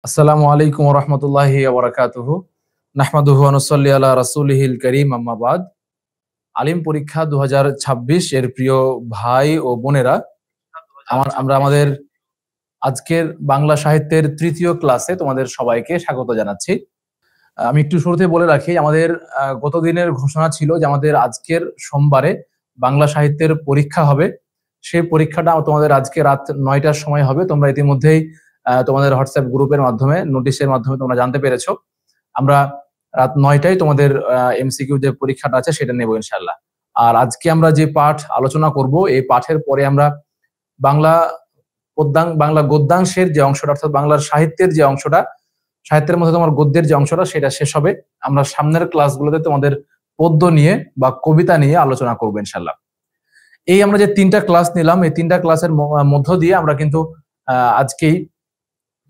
আসসালামু আলাইকুম ওয়া রাহমাতুল্লাহি ওয়া বারাকাতুহু। নাহমাদুহু ওয়া নুসাল্লি আলা রাসূলিহিল কারীম, আম্মা বাদ। আলিম পরীক্ষা 2026 এর প্রিয় ভাই ও বোনেরা, আমরা আমাদের আজকের বাংলা সাহিত্যের তৃতীয় ক্লাসে তোমাদের সবাইকে স্বাগত জানাচ্ছি। আমি একটু শুরুতে বলে রাখি, আমাদের গত দিনের ঘোষণা ছিল যে আমাদের আজকের সোমবারে বাংলা সাহিত্যের পরীক্ষা হবে। সেই পরীক্ষাটা তোমাদের আজকে রাত 9টার সময় হবে। তোমরা ইতিমধ্যেই তোমাদের হোয়াটসঅ্যাপ গ্রুপের মাধ্যমে, নোটিশের মাধ্যমে তোমরা জানতে পেরেছো। আমরা রাত 9টায় তোমাদের এমসিকিউ যে পরীক্ষাটা আছে সেটা নেব ইনশাল্লাহ। আর আজকে আমরা যে পাঠ আলোচনা করব, এই পাঠের পরে আমরা বাংলা বাংলা গদ্যাংশের যে অংশটা, অর্থাৎ বাংলার সাহিত্যের যে অংশটা, সাহিত্যের মধ্যে তোমার গদ্যের যে অংশটা, সেটা শেষ হবে। আমরা সামনের ক্লাসগুলোতে তোমাদের পদ্য নিয়ে বা কবিতা নিয়ে আলোচনা করবো ইনশাল্লাহ। এই আমরা যে 3টা ক্লাস নিলাম, এই 3টা ক্লাসের মধ্য দিয়ে আমরা কিন্তু আজকেই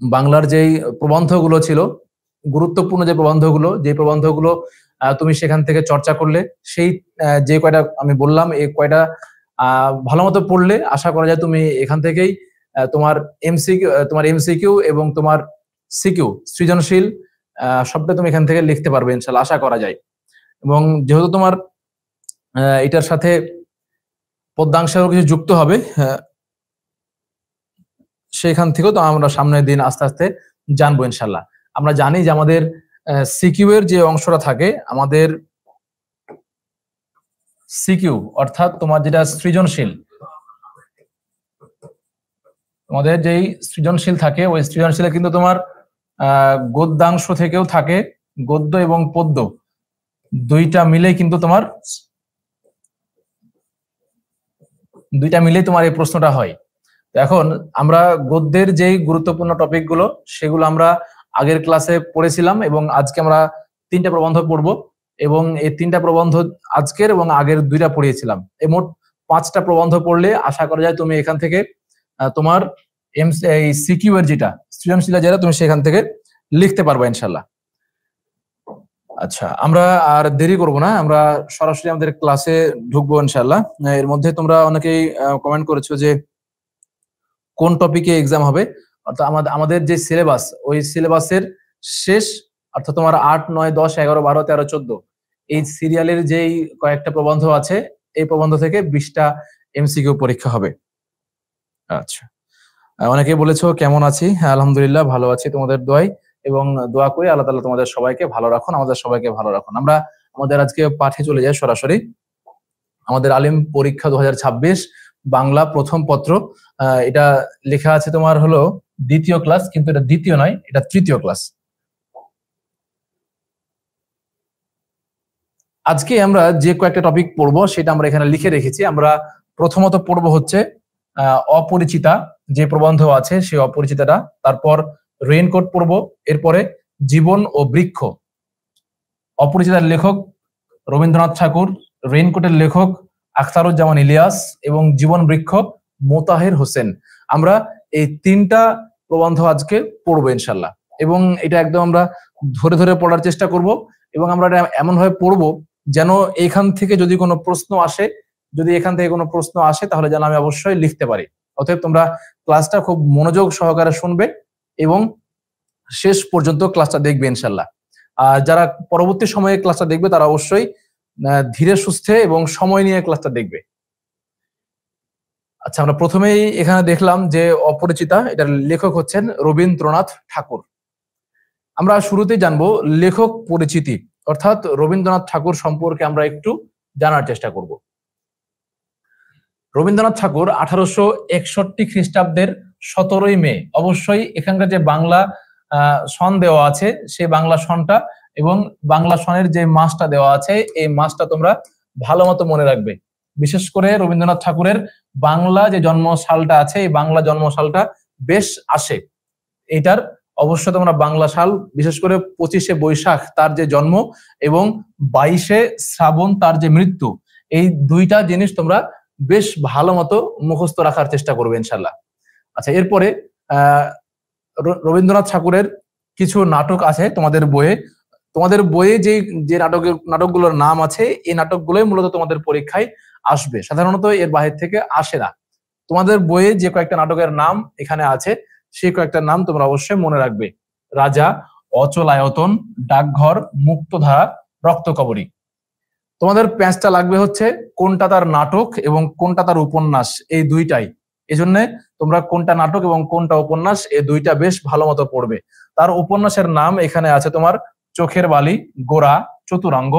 বাংলার যেই প্রবন্ধগুলো ছিল, গুরুত্বপূর্ণ যে প্রবন্ধগুলো তুমি সেখান থেকে চর্চা করলে, সেই যে কয়টা আমি বললাম, এই কয়টা ভালো মতো পড়লে আশা করা যায় তুমি এখান থেকেই তোমার এমসিকিউ এবং তোমার সিকিউ, সৃজনশীল সবটা তুমি এখান থেকে লিখতে পারবে ইনশাল্লাহ, আশা করা যায়। এবং যেহেতু তোমার এটার সাথে পদ্যাংশেরও কিছু যুক্ত হবে, সেখান থেকেও তো আমরা সামনের দিন আস্তে আস্তে জানবো ইনশাল্লাহ। আমরা জানি যে আমাদের সিকিউ এর যে অংশটা থাকে, আমাদের সিকিউ অর্থাৎ তোমার যেটা সৃজনশীল, তোমাদের যেই সৃজনশীল থাকে, ওই সৃজনশীলে কিন্তু তোমার গদ্যাংশ থেকেও থাকে, গদ্য এবং পদ্য দুইটা মিলেই তোমার এই প্রশ্নটা হয়। এখন আমরা গদ্যের যেই গুরুত্বপূর্ণ টপিকগুলো, সেগুলো আমরা আগের ক্লাসে পড়েছিলাম এবং আজকে আমরা 3টা প্রবন্ধ পড়বো। এবং এই 3টা প্রবন্ধ আজকের এবং আগের 2টা পড়িয়েছিলাম। এই মোট 5টা প্রবন্ধ পড়লে আশা করা যায় তুমি এখান থেকে তোমার এই সিকিউ এর যেটা সৃজনশীল, যেটা তুমি সেখান থেকে লিখতে পারবে ইনশাল্লাহ। আচ্ছা, আমরা আর দেরি করব না, আমরা সরাসরি আমাদের ক্লাসে ঢুকবো ইনশাল্লাহ। এর মধ্যে তোমরা অনেকেই কমেন্ট করেছো যে কোন টপিকে এক্সাম হবে। অর্থাৎ আমাদের যে সিলেবাস, ওই সিলেবাসের শেষ, অর্থাৎ তোমার 8, 9, 10, 11, 12, 13, 14 এই সিরিয়ালের যেই কয়েকটা প্রবন্ধ আছে, এই প্রবন্ধ থেকে 20টা এমসিকিউ পরীক্ষা হবে। আচ্ছা, অনেকেই বলেছো কেমন আছি। আলহামদুলিল্লাহ ভালো আছি তোমাদের দোয়ায়, এবং দোয়া করি আল্লাহ তাআলা তোমাদের সবাইকে ভালো রাখুন, আমাদের সবাইকে ভালো রাখুন। আমরা আমাদের আজকে পাঠে চলে যাই সরাসরি। আমাদের আলিম পরীক্ষা 2026 বাংলা প্রথম পত্র, এটা লেখা আছে তোমার হলো দ্বিতীয় ক্লাস, কিন্তু এটা দ্বিতীয় নয়, এটা তৃতীয় ক্লাস। আজকে আমরা যে কয়েকটা টপিক পড়বো সেটা আমরা এখানে লিখে রেখেছি। আমরা প্রথমত পড়বো হচ্ছে অপরিচিতা, যে প্রবন্ধ আছে সেই অপরিচিতাটা। তারপর রেইনকোট পড়বো, এরপরে জীবন ও বৃক্ষ। অপরিচিতার লেখক রবীন্দ্রনাথ ঠাকুর, রেইনকোটের লেখক আখতারুজ্জামান ইলিয়াস এবং জীবন বৃক্ষ মোতাহের হোসেন। আমরা এই 3টা প্রবন্ধ আজকে পড়বো ইনশাল্লাহ, এবং এটা একদম আমরা ধরে ধরে পড়ার চেষ্টা করব। এবং আমরা এটা এমন ভাবে পড়বো যেন এখান থেকে যদি কোনো প্রশ্ন আসে, তাহলে যেন আমি অবশ্যই লিখতে পারি। অতএব তোমরা ক্লাসটা খুব মনোযোগ সহকারে শুনবে এবং শেষ পর্যন্ত ক্লাসটা দেখবে ইনশাল্লাহ। আর যারা পরবর্তী সময়ে ক্লাসটা দেখবে, তারা অবশ্যই ধীরে সুস্থে এবং সময় নিয়ে ক্লাসটা দেখবে। আচ্ছা, আমরা প্রথমেই এখানে দেখলাম যে অপরিচিতা, এটার লেখক হচ্ছেন রবীন্দ্রনাথ ঠাকুর। আমরা শুরুতেই জানবো লেখক পরিচিতি, অর্থাৎ রবীন্দ্রনাথ ঠাকুর সম্পর্কে আমরা একটু জানার চেষ্টা করব। রবীন্দ্রনাথ ঠাকুর 1861 খ্রিস্টাব্দের 17ই মে, অবশ্যই এখানকার যে বাংলা সন দেওয়া আছে, সেই বাংলা সনটা এবং বাংলা সনের যে মাসটা দেওয়া আছে, এই মাসটা তোমরা ভালো মতো মনে রাখবে। বিশেষ করে রবীন্দ্রনাথ ঠাকুরের বাংলা যে জন্ম সালটা আছে, এই বাংলা জন্ম সালটা বেশ আসে। এটার অবশ্যই তোমরা বাংলা সাল, বিশেষ করে 25শে বৈশাখ তার যে জন্ম এবং 22শে শ্রাবণ তার যে মৃত্যু, এই 2টা জিনিস তোমরা বেশ ভালো মতো মুখস্থ রাখার চেষ্টা করবে ইনশাল্লাহ। আচ্ছা, এরপরে রবীন্দ্রনাথ ঠাকুরের কিছু নাটক আছে তোমাদের বইয়ে যে নাটকগুলোর নাম আছে, এই নাটকগুলোই মূলত তোমাদের পরীক্ষায় আসবে। সাধারণত এর বাহির থেকে আসে না। তোমাদের বইয়ে যে কয়েকটা নাটকের নাম এখানে আছে, সেই কয়েকটা নাম তোমরা অবশ্যই মনে রাখবে। রাজা, অচলায়তন, ডাকঘর, মুক্তধারা, রক্তকবরী। তোমাদের প্যাঁচটা লাগবে হচ্ছে কোনটা তার নাটক এবং কোনটা তার উপন্যাস, এই দুইটাই। এজন্য তোমরা কোনটা নাটক এবং কোনটা উপন্যাস এই দুইটা বেশ ভালো মতো পড়বে। তার উপন্যাসের নাম এখানে আছে তোমার চোখের বালি, গোরা, চতুরাঙ্গ,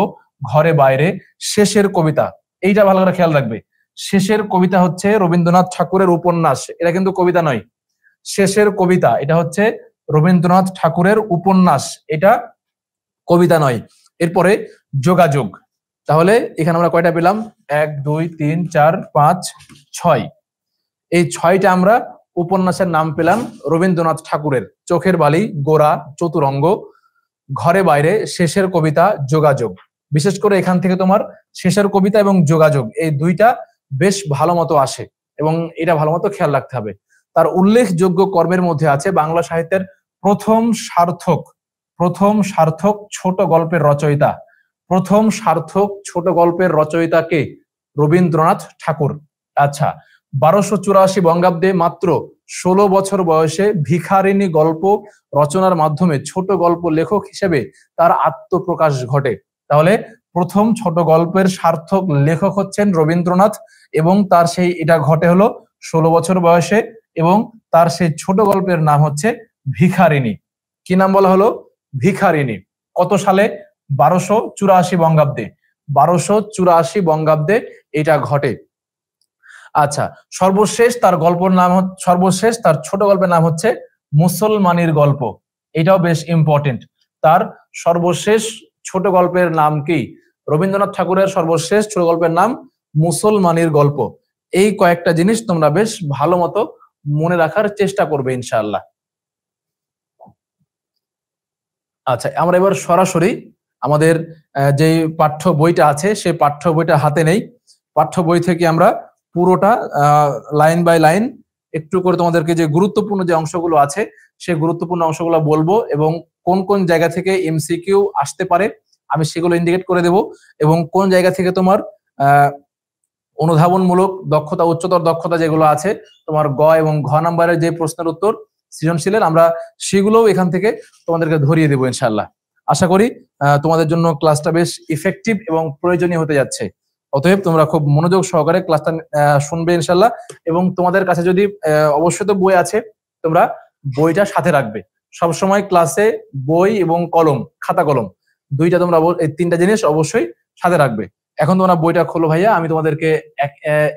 ঘরে বাইরে, শেষের কবিতা। এইটা ভালো করে খেয়াল রাখবে। শেষের কবিতা হচ্ছে রবীন্দ্রনাথ ঠাকুরের উপন্যাস, এটা কিন্তু কবিতা নয়। শেষের কবিতা এটা হচ্ছে রবীন্দ্রনাথ ঠাকুরের উপন্যাস, এটা কবিতা নয়। এরপরে যোগাযোগ। তাহলে এখানে আমরা কয়টা পেলাম? 1 2 3 4 5 6। এই 6টা আমরা উপন্যাসের নাম পেলাম রবীন্দ্রনাথ ঠাকুরের। চোখের বালি, গোরা, চতুরঙ্গ, ঘরে বাইরে, শেষের কবিতা, যোগাযোগ। বিশেষ করে এখান থেকে তোমার শেষের কবিতা এবং যোগাযোগ এই দুইটা বেশ ভালো মতো আসে এবং এটা ভালো মতো খেয়াল রাখতে হবে। তার উল্লেখযোগ্য কর্মের মধ্যে আছে বাংলা সাহিত্যের প্রথম সার্থক ছোট গল্পের রচয়িতা। প্রথম সার্থক ছোট গল্পের রচয়িতা কে? রবীন্দ্রনাথ ঠাকুর। আচ্ছা, 1284 বঙ্গাব্দে মাত্র 16 বছর বয়সে ভিখারিণী গল্প রচনার মাধ্যমে ছোট গল্প লেখক হিসেবে তার আত্মপ্রকাশ ঘটে। তাহলে প্রথম ছোট গল্পের সার্থক লেখক হচ্ছেন রবীন্দ্রনাথ এবং তার সেই এটা ঘটে হলো 16 বছর বয়সে এবং তার সেই ছোট গল্পের নাম হচ্ছে ভিখারিণী। কি নাম বলা হলো? ভিখারিণী। কত সালে? 1284 বঙ্গাব্দে। 1284 বঙ্গাব্দে এটা ঘটে। আচ্ছা, সর্বশেষ তার ছোট গল্পের নাম হচ্ছে মুসলমানির গল্প। এটাও বেশ ইম্পর্টেন্ট। তার সর্বশেষ ছোট গল্পের নাম কি? রবীন্দ্রনাথ ঠাকুরের সর্বশেষ ছোট গল্পের নাম মুসলমানির গল্প। এই কয়েকটা জিনিস তোমরা বেশ ভালো মতো মনে রাখার চেষ্টা করবে ইনশাআল্লাহ। আচ্ছা, আমরা এবার সরাসরি আমাদের যে পাঠ্য বইটা আছে সেই পাঠ্য বইটা হাতে নেই। পাঠ্য বই থেকে আমরা পুরোটা লাইন বাই লাইন একটু করে তোমাদেরকে যে গুরুত্বপূর্ণ যে অংশগুলো আছে সেই গুরুত্বপূর্ণ অংশগুলো বলবো এবং কোন কোন জায়গা থেকে এমসিকিউ আসতে পারে আমি সেগুলো ইন্ডিকেট করে দেব এবং কোন জায়গা থেকে তোমার অনুধাবনমূলক দক্ষতা, উচ্চতর দক্ষতা যেগুলো আছে তোমার গ এবং ঘ নাম্বারের যে প্রশ্নের উত্তর সৃজনশীলের, আমরা সেগুলোও এখান থেকে তোমাদেরকে ধরিয়ে দেবো ইনশাআল্লাহ। আশা করি তোমাদের জন্য ক্লাসটা বেশ ইফেক্টিভ এবং প্রয়োজনীয় হতে যাচ্ছে। অতএব তোমরা খুব মনোযোগ সহকারে ক্লাসটা শুনবে ইনশাআল্লাহ এবং তোমাদের কাছে যদি অবশ্যই তো বই আছে, তোমরা বইটা সাথে রাখবে সবসময়। ক্লাসে বই এবং কলম, খাতা কলম দুইটা তোমরা এই তিনটা জিনিস অবশ্যই সাথে রাখবে। এখন তোমরা বইটা খোলো ভাইয়া, আমি তোমাদেরকে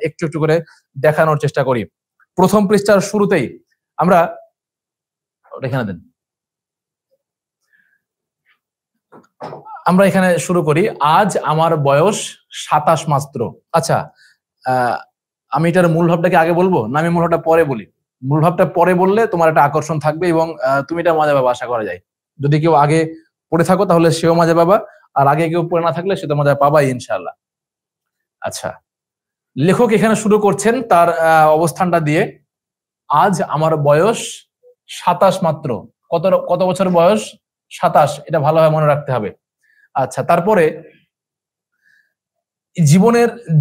একটু একটু করে দেখানোর চেষ্টা করি। প্রথম পৃষ্ঠার শুরুতেই আমরা এখানে দেন, আমরা এখানে শুরু করি। আজ আমার বয়স 27 মাত্র। আচ্ছা, আমি এটার মূল ভাবটাকে আগে বলবো না আমি মূল ভাবটা পরে বলি? মূল ভাবটা পরে বললে তোমার একটা আকর্ষণ থাকবে এবং তুমি এটা মজা পাবা আশা করা যায়। যদি কেউ আগে পড়ে থাকো তাহলে সেও মজা পাবা, আর আগে কেউ পড়ে না থাকলে সে তো মজা পাবাই ইনশাআল্লাহ। আচ্ছা, লেখক এখানে শুরু করছেন তার অবস্থানটা দিয়ে, আজ আমার বয়স 27 মাত্র। কত বছর বয়স? 27। এটা ভালোভাবে মনে রাখতে হবে। আচ্ছা, তারপরে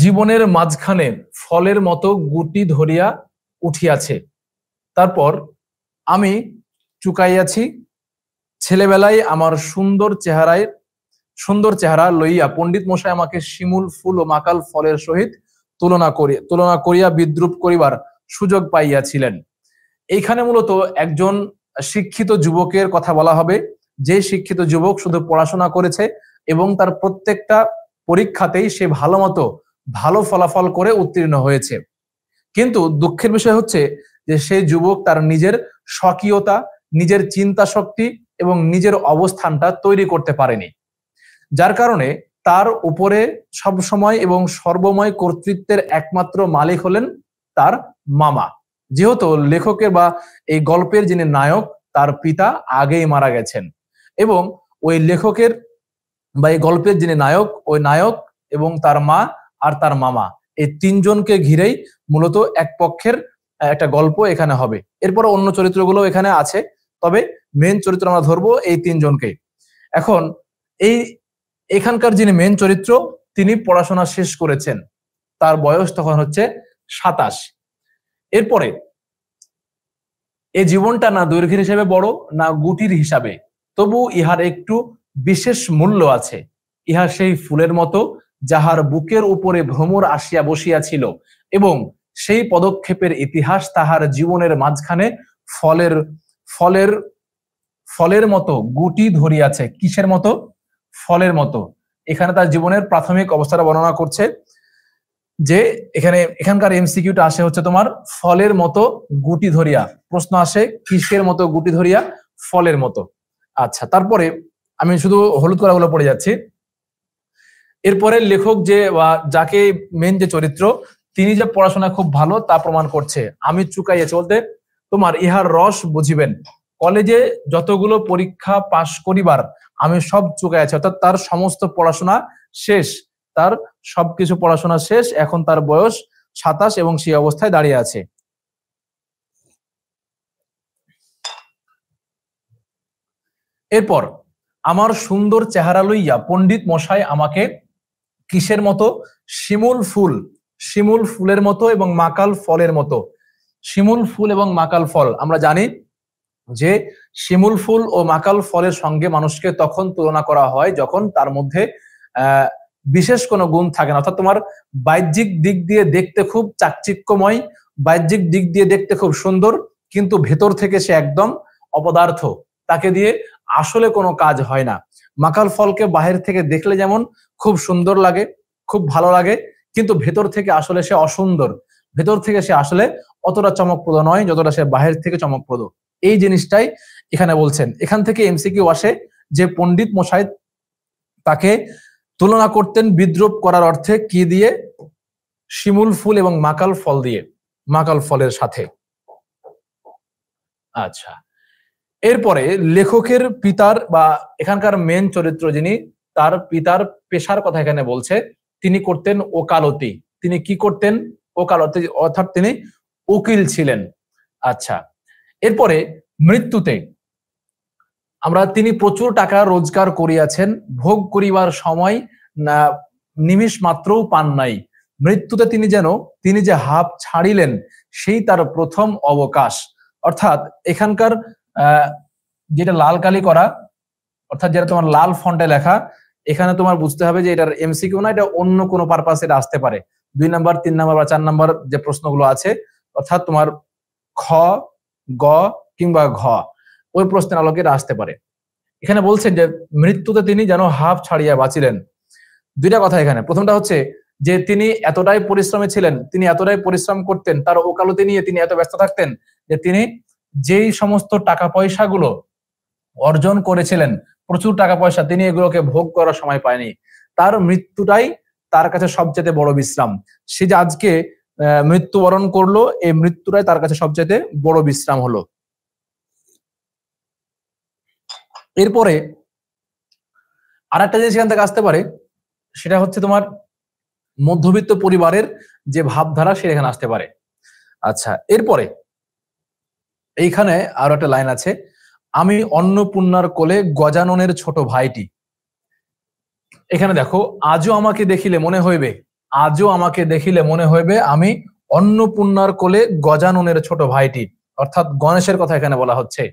জীবনের মাঝখানে ফলের মতো গুটি ধরিয়া উঠিয়াছে। তারপর আমি চুকাইয়াছি, ছেলেবেলায় আমার সুন্দর চেহারা লইয়া পণ্ডিত মশাই আমাকে শিমুল ফুল ও মাকাল ফলের সহিত তুলনা করিয়া বিদ্রুপ করিবার সুযোগ পাইয়াছিলেন। এইখানে মূলত একজন শিক্ষিত যুবকের কথা বলা হবে, যে শিক্ষিত যুবক শুধু পড়াশোনা করেছে এবং তার প্রত্যেকটা পরীক্ষাতেই সে ভালো ফলাফল করে উত্তীর্ণ হয়েছে। কিন্তু দুঃখের বিষয় হচ্ছে যে সেই যুবক তার নিজের স্বকীয়তা, নিজের চিন্তা শক্তি এবং নিজের অবস্থানটা তৈরি করতে পারেনি, যার কারণে তার উপরে সবসময় এবং সর্বময় কর্তৃত্বের একমাত্র মালিক হলেন তার মামা। যেহেতু লেখকের বা এই গল্পের যিনি নায়ক তার পিতা আগেই মারা গেছেন এবং ওই লেখকের বা এই গল্পের যিনি নায়ক, ওই নায়ক এবং তার মা আর তার মামা, এই তিনজনকে ঘিরেই মূলত এক পক্ষের একটা গল্প এখানে হবে। এরপর অন্য চরিত্রগুলো এখানে আছে, তবে মেন চরিত্র আমরা ধরবো এই তিনজনকে। এখন এখানকার যিনি মেন চরিত্র তিনি পড়াশোনা শেষ করেছেন, তার বয়স তখন হচ্ছে 27। এরপরে এ জীবনটা না দৈর্ঘ্যের হিসাবে বড়, না গুটির হিসাবে, তবু ইহার একটু বিশেষ মূল্য আছে। ইহা সেই ফুলের মতো, যাহার বুকের উপরে ভ্রমর আসিয়া বসিয়াছিল, এবং সেই পদক্ষেপের ইতিহাস তাহার জীবনের মাঝখানে ফলের ফলের ফলের মতো গুটি ধরিয়াছে। কিসের মতো? ফলের মতো। এখানে তার জীবনের প্রাথমিক অবস্থাটা বর্ণনা করছে, যে এখানকার এমসিকিউটা আসে হচ্ছে তোমার ফলের মতো গুটি ধরিয়া। প্রশ্ন আসে কিসের মতো গুটি ধরিয়া? ফলের মতো। আচ্ছা, তারপরে আমি শুধু হলুদ করাগুলো পড়ে যাচ্ছি। এরপরে লেখক যে যাকে মেন যে চরিত্র, তিনি যে পড়াশোনা খুব ভালো তা প্রমাণ করছে। আমি চুকাইয়াছি বলতে তোমার ইহার রস বুঝিবেন। কলেজে যতগুলো পরীক্ষা পাশ করিবার আমি সব চুকাইয়াছি, অর্থাৎ তার সমস্ত পড়াশোনা শেষ, তার সবকিছু পড়াশোনা শেষ, এখন তার বয়স 27 এবং সেই অবস্থায় দাঁড়িয়ে আছে। এরপর আমার সুন্দর চেহারা লইয়া পণ্ডিত মশাই আমাকে কিসের মতো? শিমুল ফুলের মতো এবং মাকাল ফলের মতো। শিমুল ফুল এবং মাকাল ফল, আমরা জানি যে শিমুল ফুল ও মাকাল ফলের সঙ্গে মানুষকে তখন তুলনা করা হয় যখন তার মধ্যে বিশেষ কোনো গুণ থাকে না, অর্থাৎ তোমার বাহ্যিক দিক দিয়ে দেখতে খুব চাকচিক্যময়, বাহ্যিক দিক দিয়ে দেখতে খুব সুন্দর, কিন্তু ভেতর থেকে সে একদম অপদার্থ, তাকে দিয়ে আসলে কোনো কাজ হয় না। মাকাল ফলকে বাহির থেকে দেখলে যেমন খুব সুন্দর লাগে, খুব ভালো লাগে, কিন্তু ভেতর থেকে আসলে সে অসুন্দর, ভেতর থেকে সে আসলে অতটা চমকপ্রদ নয় যতটা সে বাহির থেকে চমকপ্রদ। এই জিনিসটাই এখানে বলছেন। এখান থেকে এমসিকিউ আসে যে পণ্ডিত মশাই তাকে তুলনা করতেন বিদ্রুপ করার অর্থে কি দিয়ে? শিমুল ফুল এবং মাকাল ফল দিয়ে, মাকাল ফলের সাথে। আচ্ছা, এরপরে লেখকের পিতার বা এখানকার মেন চরিত্র যিনি, তার পিতার পেশার কথা এখানে বলছে। তিনি করতেন ওকালতি। তিনি কি করতেন? ওকালতি, অর্থাৎ তিনি উকিল ছিলেন। আচ্ছা, এরপরে মৃত্যুতে তিনি প্রচুর টাকা রোজগার করিয়াছেন, ভোগ করিবার সময় না নিমিষ মাত্রও পান নাই। মৃত্যুতে তিনি যে হাঁপ ছাড়িলেন, সেই তার প্রথম অবকাশ। অর্থাৎ এখানকার যেটা লাল কালি করা, অর্থাৎ যেটা তোমার লাল ফন্টে লেখা, এখানে তোমার বুঝতে হবে যে এটার এমসিকিউ না, এটা অন্য কোনো পারপাসে এটা আসতে পারে। 2 নাম্বার, 3 নাম্বার বা 4 নাম্বার যে প্রশ্নগুলো আছে, অর্থাৎ তোমার খ, গ কিংবা ঘ, ওই প্রশ্নের আলোকে এটা আসতে পারে। এখানে বলছেন যে মৃত্যুতে তিনি যেন হাঁপ ছাড়িয়া বাঁচিলেন। দুইটা কথা এখানে। প্রথমটা হচ্ছে যে তিনি এতটাই পরিশ্রমী ছিলেন, তিনি এতটাই পরিশ্রম করতেন, তার ওকালতি নিয়ে তিনি এত ব্যস্ত থাকতেন যে তিনি যেই সমস্ত টাকা পয়সাগুলো অর্জন করেছিলেন, প্রচুর টাকা পয়সা, তিনি এগুলোকে ভোগ করার সময় পায়নি। তার মৃত্যুটাই তার কাছে সবচেয়ে বড় বিশ্রাম। সে যে আজকে মৃত্যুবরণ করলো, এই মৃত্যুটাই তার কাছে সবচেয়ে বড় বিশ্রাম হলো। এরপরে আরেকটা জিনিস এখান থেকে আসতে পারে, সেটা হচ্ছে তোমার মধ্যবিত্ত পরিবারের যে ভাবধারা, সেটা এখানে আসতে পারে। আচ্ছা, এরপরে এইখানে আরো একটা লাইন আছে, আমি অন্নপূর্ণার কোলে গজাননের ছোট ভাইটি। এখানে দেখো, আজও আমাকে দেখিলে মনে হইবে আমি অন্নপূর্ণার কোলে গজাননের ছোট ভাইটি, অর্থাৎ গণেশের কথা এখানে বলা হচ্ছে।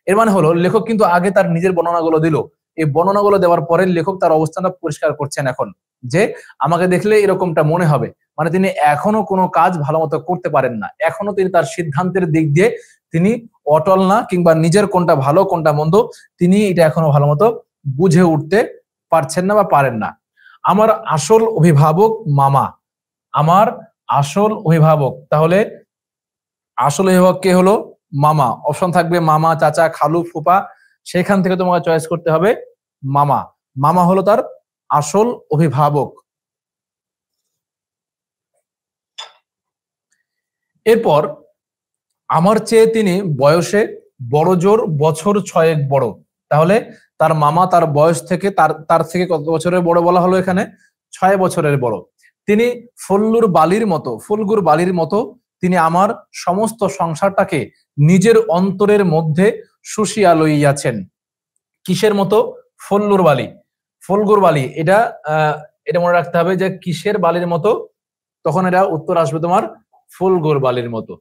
এর মানে হলো লেখক কিন্তু আগে তার নিজের বর্ণনাগুলো দিল, এই বর্ণনাগুলো দেওয়ার পরে লেখক তার অবস্থানটা পরিষ্কার করছেন এখন, যে আমাকে দেখলে এরকমটা মনে হবে, মানে তিনি এখনো কোনো কাজ ভালো মতো করতে পারেন না, এখনো তিনি তার সিদ্ধান্তের দিক দিয়ে তিনি অটল না, কিংবা নিজের কোনটা ভালো কোনটা মন্দ তিনি এটা এখনো ভালো মতো বুঝে উঠতে পারছেন না বা পারেন না। আমার আসল অভিভাবক মামা, আমার আসল অভিভাবক, তাহলে আসল অভিভাবক কে হলো? মামা। অপশন থাকবে মামা, চাচা, খালু, ফুপা, সেখান থেকে তোমাকে চয়েস করতে হবে মামা। মামা হলো তার আসল অভিভাবক। এরপর আমার চেয়ে তিনি বয়সে বড় জোর বছর 6 বড়, তাহলে তার মামা তার বয়স থেকে তার থেকে কত বছরের বড় বলা হলো? এখানে 6 বছরের বড়। তিনি ফুলগুর বালির মতো তিনি আমার সমস্ত সংসারটাকে নিজের অন্তরের মধ্যে শুষিয়া লইয়াছেন। কিসের মতো? ফুলগুর বালি। এটা মনে রাখতে হবে যে কিসের বালির মতো, তখন এটা উত্তর আসবে তোমার ফুলগুর বালির মতো।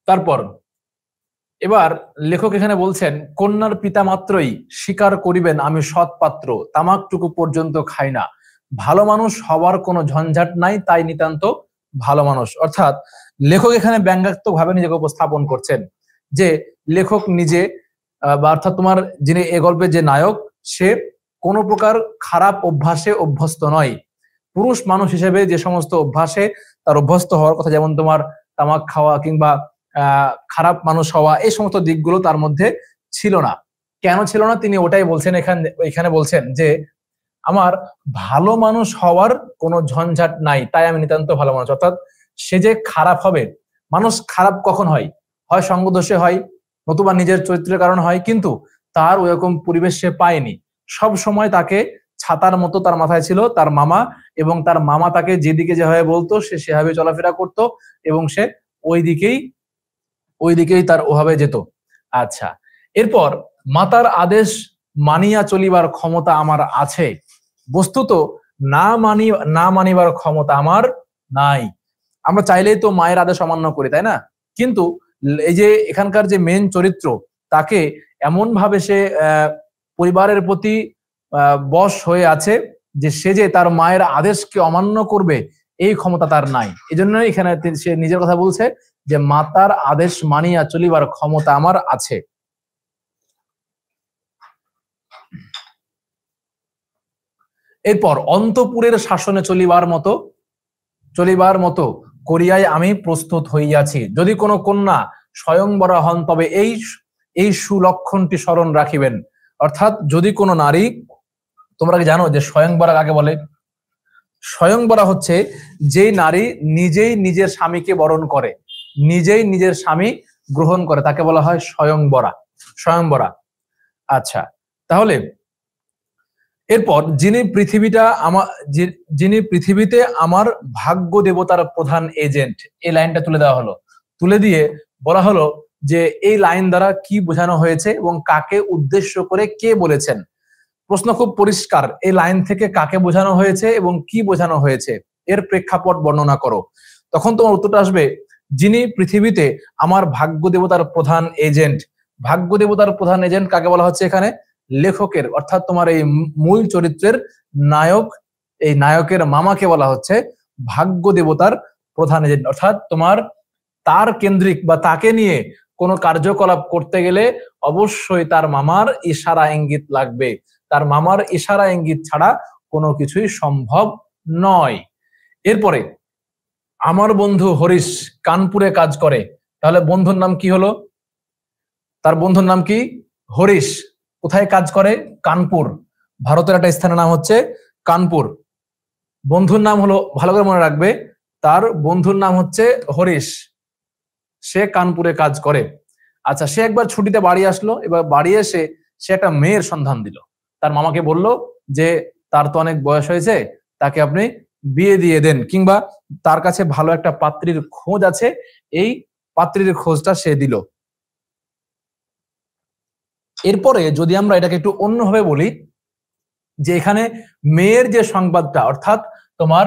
তারপর এবার লেখক এখানে বলছেন, কন্যার পিতা মাত্রই স্বীকার করিবেন আমি সৎ পাত্র, তামাকটুকু পর্যন্ত খাই না, ভালো মানুষ হওয়ার কোনো ঝঞ্ঝাট নাই, তাই নিতান্ত ভালো মানুষ। অর্থাৎ লেখক এখানে ব্যঙ্গাত্মক ভাবে নিজেকে উপস্থাপন করছেন যে লেখক নিজে বা অর্থাৎ তোমার যিনি এ গল্পের যে নায়ক, সে কোনো প্রকার খারাপ অভ্যাসে অভ্যস্ত নয়। পুরুষ মানুষ হিসেবে যে সমস্ত অভ্যাসে তার অভ্যস্ত হওয়ার কথা, যেমন তোমার তামাক খাওয়া কিংবা খারাপ মানুষ হওয়া, এই সমস্ত দিকগুলো তার মধ্যে ছিল না। কেন ছিল না তিনি ওটাই বলছেন এখানে বলছেন যে আমার ভালো মানুষ হওয়ার কোনো ঝঞ্ঝাট নাই, তাই আমি নিতান্ত ভালো মানুষ। অর্থাৎ সে যে খারাপ হবে, মানুষ খারাপ কখন হয়? হয় সঙ্গদোষে হয়, নতুবা নিজের চরিত্রের কারণে হয়, কিন্তু তার ওইরকম পরিবেশ সে পায়নি। সব সময় তাকে ছাতার মতো তার মাথায় ছিল তার মামা, এবং তার মামা তাকে যেদিকে যেভাবে বলতো সে সেভাবে চলাফেরা করত, এবং সে ওইদিকেই তার ওভাবে যেত। আচ্ছা, এরপর মাতার আদেশ মানিয়া চলিবার ক্ষমতা আমার আছে, বস্তুত না মানিবার ক্ষমতা আমার নাই। আমরা চাইলেই তো মায়ের আদেশ অমান্য করি, তাই না? কিন্তু এই যে এখানকার যে মেন চরিত্র, তাকে এমন ভাবে সে পরিবারের প্রতি বশ হয়ে আছে যে সে যে তার মায়ের আদেশকে অমান্য করবে, এই ক্ষমতা তার নাই। এই জন্য এখানে সে নিজের কথা বলছে যে মাতার আদেশ মানিয়া চলিবার ক্ষমতা আমার আছে। এরপর অন্তপুরের শাসনে চলিবার মতো করিয়াই আমি প্রস্তুত হইয়াছি। যদি কোনো কন্যা স্বয়ংবরা হন তবে এই সুলক্ষণটি স্মরণ রাখিবেন। অর্থাৎ যদি কোনো নারী, তোমরা কি জানো যে স্বয়ংবরা কাকে বলে? স্বয়ংবরা হচ্ছে যে নারী নিজেই নিজের স্বামীকে বরণ করে, নিজেই নিজের স্বামী গ্রহণ করে, তাকে বলা হয় স্বয়ংবরা। আচ্ছা, তাহলে এরপর যিনি পৃথিবীতে আমার ভাগ্য দেবতার প্রধান এজেন্ট, এই লাইনটা তুলে দেওয়া হলো। তুলে দিয়ে বলা হলো যে এই লাইন দ্বারা কি বোঝানো হয়েছে এবং কাকে উদ্দেশ্য করে কে বলেছেন। প্রশ্ন খুব পরিষ্কার, এই লাইন থেকে কাকে বোঝানো হয়েছে এবং কি বোঝানো হয়েছে, এর প্রেক্ষাপট বর্ণনা করো। তখন তোমার উত্তরটা আসবে, যিনি পৃথিবীতে আমার ভাগ্য দেবতার প্রধান এজেন্ট। ভাগ্য দেবতার প্রধান এজেন্ট কাকে বলা হচ্ছে এখানে? লেখকের, অর্থাৎ তোমার এই মূল চরিত্রের নায়ক, এই নায়কের মামাকে বলা হচ্ছে ভাগ্য দেবতার প্রধান এজেন্ট। অর্থাৎ তোমার তার কেন্দ্রিক বা তাকে নিয়ে কোনো কার্যকলাপ করতে গেলে অবশ্যই তার মামার ইশারা ইঙ্গিত লাগবে। তার মামার ইশারা ইঙ্গিত ছাড়া কোনো কিছুই সম্ভব নয়। এরপরে আমার বন্ধু হরিশ কানপুরে কাজ করে। তাহলে বন্ধুর নাম কি হলো? তার বন্ধুর নাম কি? হরিশ। কোথায় কাজ করে? কানপুর। ভারতের একটা স্থানের নাম হচ্ছে কানপুর। বন্ধুর নাম হলো, ভালো করে মনে রাখবে, তার বন্ধুর নাম হচ্ছে হরিশ, সে কানপুরে কাজ করে। আচ্ছা, সে একবার ছুটিতে বাড়ি আসলো। এবার বাড়ি এসে সে একটা মেয়ের সন্ধান দিল। তার মামাকে বলল যে তার তো অনেক বয়স হয়েছে, তাকে আপনি বিয়ে দিয়ে দেন, কিংবা তার কাছে ভালো একটা পাত্রীর খোঁজ আছে, এই পাত্রীর খোঁজটা সে দিল। এরপরে যদি আমরা এটাকে একটু অন্যভাবে বলি, যে এখানে মেয়ের যে সংবাদটা, অর্থাৎ তোমার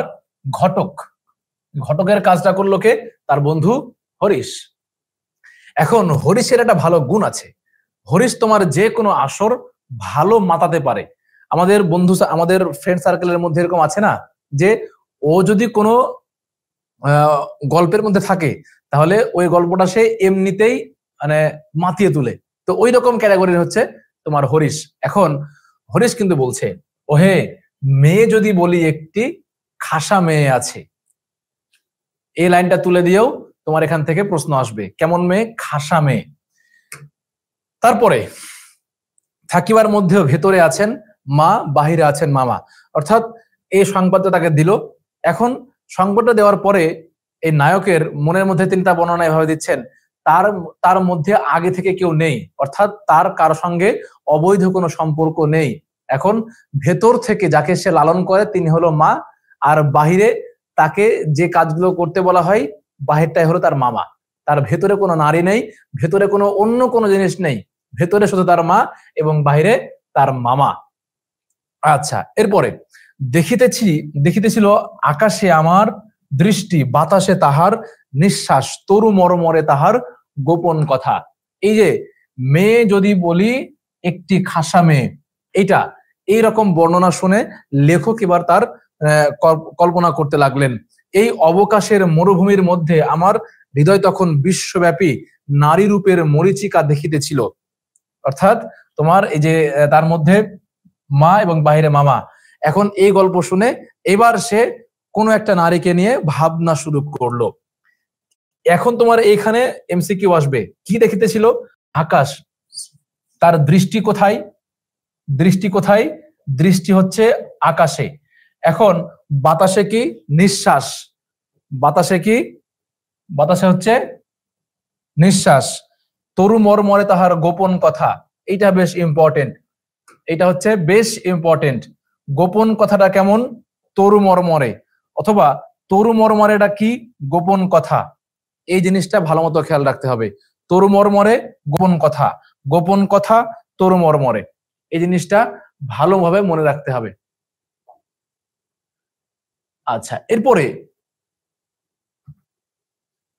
ঘটকের কাজটা করলো কে? তার বন্ধু হরিশ। এখন হরিশের একটা ভালো গুণ আছে, হরিশ তোমার যে কোনো আসর ভালো মাতাতে পারে। আমাদের ফ্রেন্ড সার্কেলের মধ্যে এরকম আছে না, যে ও যদি কোনো গল্পের মধ্যে থাকে তাহলে ওই গল্পটা সে এমনিতেই মানে মাতিয়ে তুলে। তো ওই রকম ক্যাটাগরির হচ্ছে তোমার হরিশ। এখন হরিশ কিন্তু বলছে, ওহে মেয়ে যদি বলি একটি খাসা মেয়ে আছে, এই লাইনটা তুলে দিয়েও তোমার এখান থেকে প্রশ্ন আসবে, কেমন মেয়ে? খাসা মেয়ে। তারপরে থাকিবার মধ্যেও ভেতরে আছেন মা, বাহিরে আছেন মামা। অর্থাৎ এই সংবাদটা তাকে দিল। এখন সংবাদটা দেওয়ার পরে এই নায়কের মনের মধ্যে তিনি তা বর্ণনা এভাবে দিচ্ছেন, তার মধ্যে আগে থেকে কেউ নেই, অর্থাৎ তার কারো সঙ্গে অবৈধ কোনো সম্পর্ক নেই। এখন ভেতর থেকে যাকে সে লালন করে তিনি হলো মা, আর বাহিরে তাকে যে কাজগুলো করতে বলা হয় বাহিরটাই হলো তার মামা। তার ভেতরে কোনো নারী নেই, ভেতরে কোনো অন্য কোনো জিনিস নেই, ভেতরে শুধু তার মা এবং বাহিরে তার মামা। আচ্ছা, এরপরে দেখিতেছিল আকাশে আমার দৃষ্টি, বাতাসে তাহার নিঃশ্বাস, তরু মরমরে তাহার গোপন কথা। এই যে মেয়ে যদি বলি একটি খাসা মেয়ে, এটা এইরকম বর্ণনা শুনে লেখক এবার তার কল্পনা করতে লাগলেন, এই অবকাশের মরুভূমির মধ্যে আমার হৃদয় তখন বিশ্বব্যাপী নারী রূপের মরীচিকা দেখিতেছিল। অর্থাৎ তোমার এই যে তার মধ্যে মা এবং বাহিরে মামা, এখন এই গল্প শুনে এবার সে কোনো একটা নারীকে নিয়ে ভাবনা শুরু করলো। এখন তোমার এইখানে এমসিকিউ আসবে, কি দেখিতেছিল? আকাশ। তার দৃষ্টি কোথায়? দৃষ্টি কোথায়? দৃষ্টি হচ্ছে আকাশে। এখন বাতাসে কি? নিঃশ্বাস। বাতাসে কি? বাতাসে হচ্ছে নিঃশ্বাস। তরু মর্মরে তাহার গোপন কথা, এইটা বেশ ইম্পর্টেন্ট। এটা হচ্ছে বেশ ইম্পর্টেন্ট। গোপন কথাটা কেমন? তরু মর্মরে, অথবা তরু মর্মরেটা কি? গোপন কথা। এই জিনিসটা ভালো মতো খেয়াল রাখতে হবে। তরু মর্মরে গোপন কথা, গোপন কথা তরু মর্মরে, এই জিনিসটা ভালোভাবে মনে রাখতে হবে। আচ্ছা, এরপরে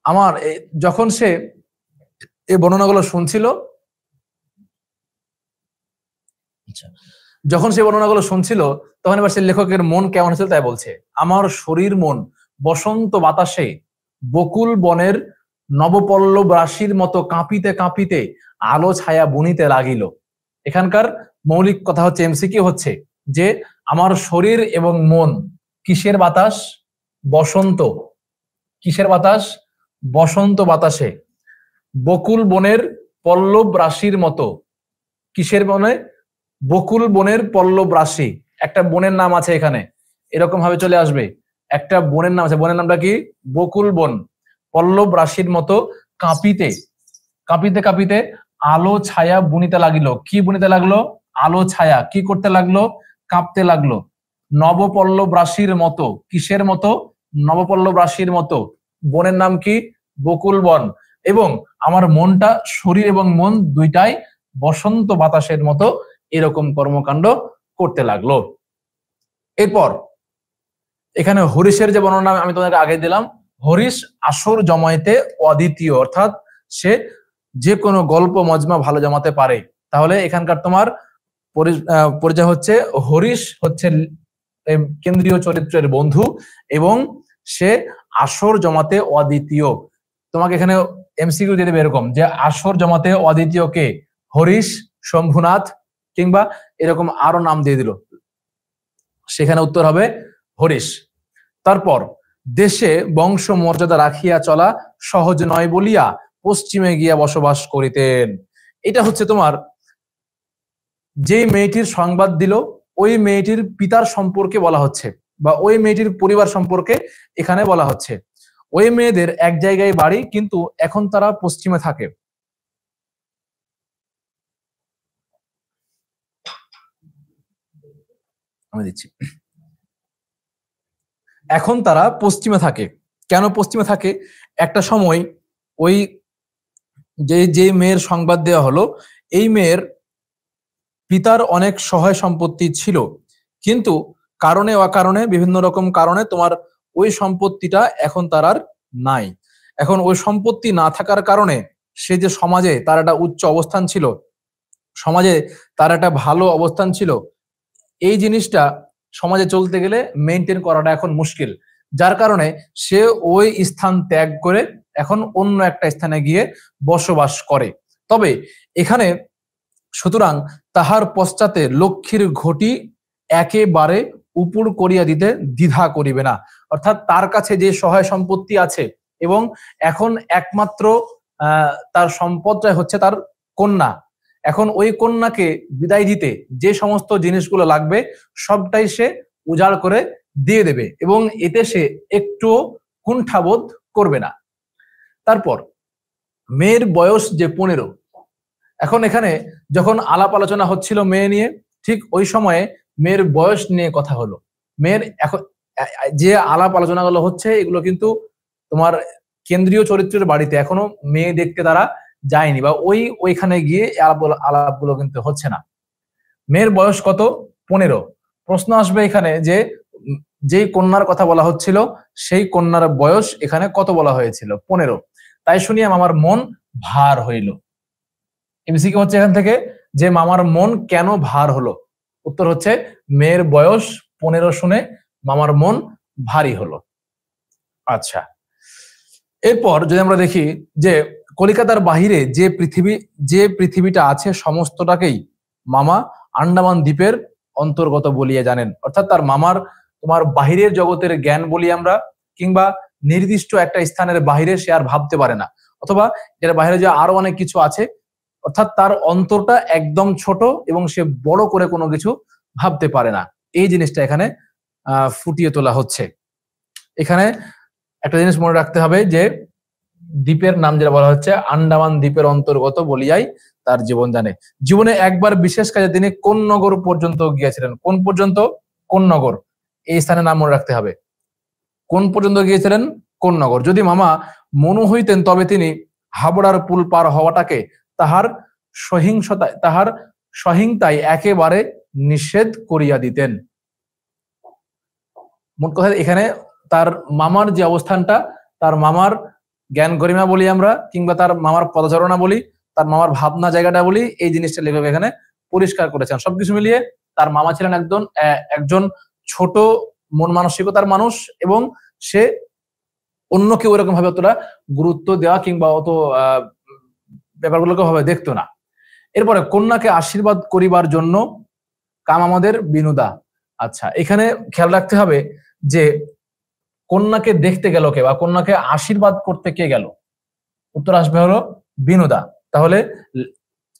আমার যখন সে এই বর্ণনাগুলো শুনছিল, যখন সে বর্ণনাগুলো শুনছিল তখন এবার সে লেখকের মন কেমন ছিল তাই বলছে, আমার শরীর মন বসন্ত বাতাসে বকুল বনের নবপল্লব রাশির মতো কাঁপিতে কাঁপিতে আলো ছায়া বুনিতে লাগিল। এখানকার মৌলিক কথা হচ্ছে, এমসিকিউ হচ্ছে যে আমার শরীর এবং মন কিসের বাতাস? বসন্ত। কিসের বাতাস? বসন্ত বাতাসে বকুল বনের পল্লব রাশির মতো। কিসের বনে? বকুল বনের পল্লব রাশি। একটা বনের নাম আছে এখানে, এরকম ভাবে চলে আসবে, একটা বনের নাম আছে, বনের নামটা কি? বকুল বন। পল্লব রাশির মতো কাঁপিতে কাঁপিতে কাঁপিতে আলো ছায়া বুনিতে লাগিল। কি বুনিতে লাগলো? আলো ছায়া। কি করতে লাগলো? কাঁপতে লাগলো। নবপল্লব রাশির মতো। কিসের মতো? নবপল্লব রাশির মতো। বনের নাম কি? বকুল বন। এবং আমার মনটা, শরীর এবং মন দুইটাই বসন্ত বাতাসের মতো এরকম কর্মকাণ্ড করতে লাগলো। এরপর এখানে হরিশের যে বর্ণনা আমি তোমাদের আগে দিলাম, হরিশ আসর জমাইতে অদ্বিতীয়, অর্থাৎ সে যে কোনো গল্প মজমা ভালো জমাতে পারে। তাহলে এখানকার তোমার পরিচয় হচ্ছে, হরিশ হচ্ছে কেন্দ্রীয় চরিত্রের বন্ধু এবং সে আসর জমাতে অদ্বিতীয়। তোমাকে এখানে এমসিকিউ দিয়ে দেবে এরকম যে আসর জমাতে অদ্বিতীয় কে? হরিশ, শম্ভুনাথ, কিংবা এরকম আরো নাম দিয়ে দিল, সেখানে উত্তর হবে হরিশ। তারপর দেশে বংশ মর্যাদা রাখিয়া চলা সহজ নয় বলিয়া পশ্চিমে গিয়া বসবাস করিতেন। এটা হচ্ছে তোমার যে মেয়েটির সংবাদ দিল ওই মেয়েটির পিতার সম্পর্কে বলা হচ্ছে, বা ওই মেয়েটির পরিবার সম্পর্কে এখানে বলা হচ্ছে। ওই মেয়েদের এক জায়গায় বাড়ি, কিন্তু এখন তারা পশ্চিমে থাকে। আমি দিচ্ছি, এখন তারা পশ্চিমে থাকে। কেন পশ্চিমে থাকে? একটা সময় ওই যে মেয়ের সংবাদ দেওয়া হলো, এই মেয়ের পিতার অনেক সহায় সম্পত্তি ছিল, কিন্তু কারণে অকারণে, বিভিন্ন রকম কারণে তোমার ওই সম্পত্তিটা এখন তার আর নাই। এখন ওই সম্পত্তি না থাকার কারণে সে যে সমাজে তার একটা উচ্চ অবস্থান ছিল, সমাজে তার একটা ভালো অবস্থান ছিল, এই জিনিসটা সমাজে চলতে গেলে মেনটেন করাটা এখন মুশকিল। যার কারণে সে ওই স্থান ত্যাগ করে এখন অন্য একটা স্থানে গিয়ে বসবাস করে। তবে এখানে সুতরাং তাহার পশ্চাতে লক্ষ্মীর ঘটি একেবারে উপুড় করিয়া দিতে দ্বিধা করিবে না। অর্থাৎ তার কাছে যে সহায় সম্পত্তি আছে এবং এখন একমাত্র তার সম্পদটাই হচ্ছে তার কন্যা। এখন ওই কন্যাকে বিদায় দিতে যে সমস্ত জিনিসগুলো লাগবে সবটাই সে উজাড় করে দিয়ে দেবে এবং এতে সে একটু কুণ্ঠাবোধ করবে না। তারপর মেয়ের বয়স যে 15। এখন এখানে যখন আলাপ আলোচনা হচ্ছিল মেয়ে নিয়ে, ঠিক ওই সময়ে মেয়ের বয়স নিয়ে কথা হলো। মেয়ের এখন যে আলাপ আলোচনাগুলো হচ্ছে এগুলো কিন্তু তোমার কেন্দ্রীয় চরিত্রের বাড়িতে এখনো মেয়ে দেখতে তারা যায়নি, বা ওইখানে গিয়ে আলাপগুলো কিন্তু হচ্ছে না। মেয়ের বয়স কত? 15। প্রশ্ন আসবে এখানে যে যেই কন্যার কথা বলা হচ্ছিল সেই কন্যার বয়স এখানে কত বলা হয়েছিল? 15। তাই শুনিয়ে আমার মন ভার হইল। এমসিকিউ হচ্ছে এখান থেকে যে মামার মন কেন ভার হলো? উত্তর হচ্ছে মেয়ের বয়স 15 শুনে মামার মন ভারী হলো। আচ্ছা, এরপর যদি আমরা দেখি যে কলিকাতার বাহিরে যে পৃথিবীটা আছে সমস্তটাকেই মামা আন্দামান দ্বীপের অন্তর্গত বলিয়া জানেন। অর্থাৎ তার মামার তোমার বাহিরের জগতের জ্ঞান বলি আমরা, কিংবা নির্দিষ্ট একটা স্থানের বাহিরে সে আর ভাবতে পারে না, অথবা এর বাইরে যে আরো অনেক কিছু আছে, অর্থাৎ তার অন্তরটা একদম ছোট এবং সে বড় করে কোনো কিছু ভাবতে পারে না। এই জিনিসটা এখানে ফুটিয়ে তোলা হচ্ছে। এখানে একটা জিনিস মনে রাখতে হবে যে দ্বীপের নাম যেটা বলা হচ্ছে আন্দামান দ্বীপের অন্তর্গত বলিয়াই তার জীবন জানে। জীবনে একবার বিশেষ কাজে তিনি কোন নগর পর্যন্ত গিয়েছিলেন? কোন পর্যন্ত? কোন নগর? এই স্থানের নাম মনে রাখতে হবে। কোন পর্যন্ত গিয়েছিলেন? কোন নগর। যদি মামা মনু হইতেন তবে তিনি হাবড়ার পুল পার হওয়াটাকে তাহার সহিংতায় একেবারে নিষেধ করিয়া দিতেন। মোট কথা এখানে তার মামার যে অবস্থানটা, তার মামার জ্ঞান গরিমা বলি আমরা, কিংবা তার মামার পদচারণা বলি, তার মামার ভাবনা জায়গাটা বলি, এই জিনিসটা লেখক এখানে পরিষ্কার করেছেন। সবকিছু মিলিয়ে তার মামা ছিলেন একজন ছোট মন মানসিকতার মানুষ, এবং সে অন্যকে ওইরকম ভাবে অতটা গুরুত্ব দেওয়া কিংবা অত ব্যাপারগুলোকে ভাবে দেখতো না। এরপরে কন্যাকে আশীর্বাদ করিবার জন্য কাম আমাদের বিনোদা। আচ্ছা, এখানে খেয়াল রাখতে হবে যে কন্যাকে দেখতে গেল কে, বা কন্যাকে আশীর্বাদ করতে কে গেল? উত্তর আসবে হলো বিনোদা। তাহলে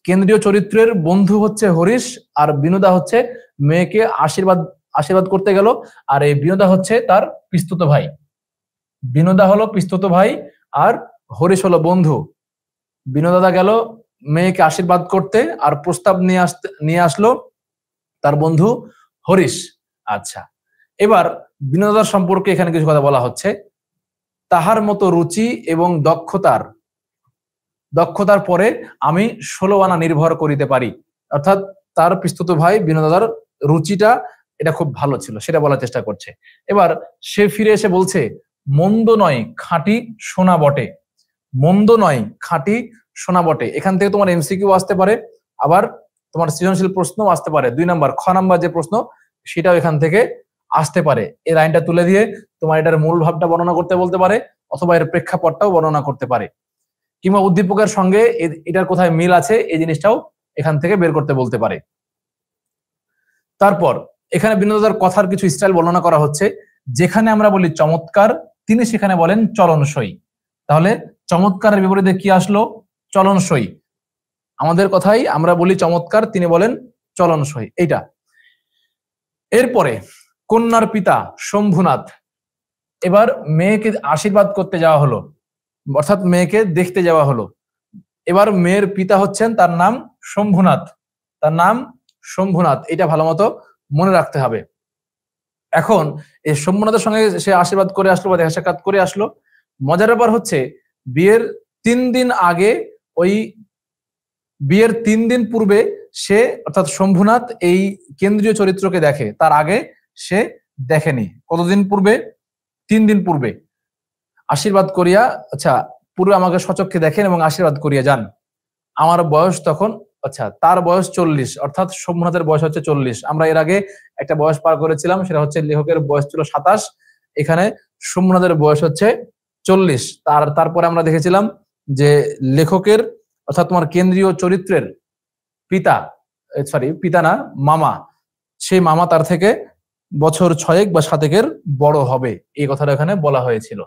কেন্দ্রীয় চরিত্রের বন্ধু হচ্ছে হরিশ, আর বিনোদা হচ্ছে মেয়েকে আশীর্বাদ করতে গেল, আর এই বিনোদা হচ্ছে তার পিস্তুত ভাই। বিনোদা হলো পিস্তুত ভাই আর হরিশ হলো বন্ধু। বিনোদা গেল মেয়েকে আশীর্বাদ করতে, আর প্রস্তাব নিয়ে আসলো তার বন্ধু হরিশ। আচ্ছা, এবার বিনোদার সম্পর্কে এখানে কিছু কথা বলা হচ্ছে। তাহার মতো রুচি এবং দক্ষতার পরে আমি 16 আনা নির্ভর করিতে পারি। অর্থাৎ তার পিস্তুত ভাই বিনোদার রুচিটা এটা খুব ভালো ছিল, সেটা বলার চেষ্টা করছে। এবার সে ফিরে এসে বলছে, মন্দ নয় খাঁটি সোনা বটে। মন্দ নয় খাঁটি সোনা বটে, এখান থেকে তোমার এমসিকিউ আসতে পারে, আবার তোমার সৃজনশীল প্রশ্নও আসতে পারে। 2 নাম্বার খ নাম্বার যে প্রশ্ন সেটাও এখান থেকে আসতে পারে। এই লাইনটা তুলে দিয়ে তোমার এটার মূল ভাবটা বর্ণনা করতে বলতে পারে, অথবা এর প্রেক্ষাপটটাও বর্ণনা করতে পারে, কিংবা উদ্দীপকের সঙ্গে এটার কোথায় মিল আছে এই জিনিসটাও এখান থেকে বের করতে বলতে পারে। তারপর এখানে বিনোদার কথার কিছু স্টাইল বর্ণনা করা হচ্ছে। যেখানে আমরা বলি চমৎকার, তিনি সেখানে বলেন চলনসই। তাহলে চমৎকারের বিপরীতে কি আসলো? চলনসই। আমাদের কথাই আমরা বলি চমৎকার, তিনি বলেন চলনসই, এইটা। এরপরে কন্যার পিতা শম্ভুনাথ। এবার মেয়েকে আশীর্বাদ করতে যাওয়া হলো, অর্থাৎ মেয়েকে দেখতে যাওয়া হলো। এবার মেয়ের পিতা হচ্ছেন, তার নাম শম্ভুনাথ। তার নাম শম্ভুনাথ, এটা ভালো মতো মনে রাখতে হবে। এখন এই শম্ভুনাথের সঙ্গে সে আশীর্বাদ করে আসলো বা দেখা সাক্ষাৎ করে আসলো। মজার ব্যাপার হচ্ছে বিয়ের 3 দিন আগে, ওই বিয়ের 3 দিন পূর্বে সে অর্থাৎ শম্ভুনাথ এই কেন্দ্রীয় চরিত্রকে দেখে, তার আগে সে দেখেনি। কতদিন পূর্বে? 3 দিন পূর্বে। আশীর্বাদ করিয়া, আচ্ছা, পূর্বে আমাকে সচক্ষে দেখেন এবং আশীর্বাদ করিয়া যান। আমার বয়স তখন, আচ্ছা, তার বয়স 40, অর্থাৎ শম্ভুনাথের বয়স হচ্ছে 40। আমরা এর আগে একটা বয়স পার করেছিলাম, সেটা হচ্ছে লেখকের বয়স ছিল 27, এখানে শম্ভুনাথের বয়স হচ্ছে 40। তারপরে আমরা দেখেছিলাম যে লেখকের অর্থাৎ তোমার কেন্দ্রীয় চরিত্রের পিতা না, মামা, সেই মামা তার থেকে বছর 6 বা 7 বড় হবে, এই কথাটা এখানে বলা হয়েছিল।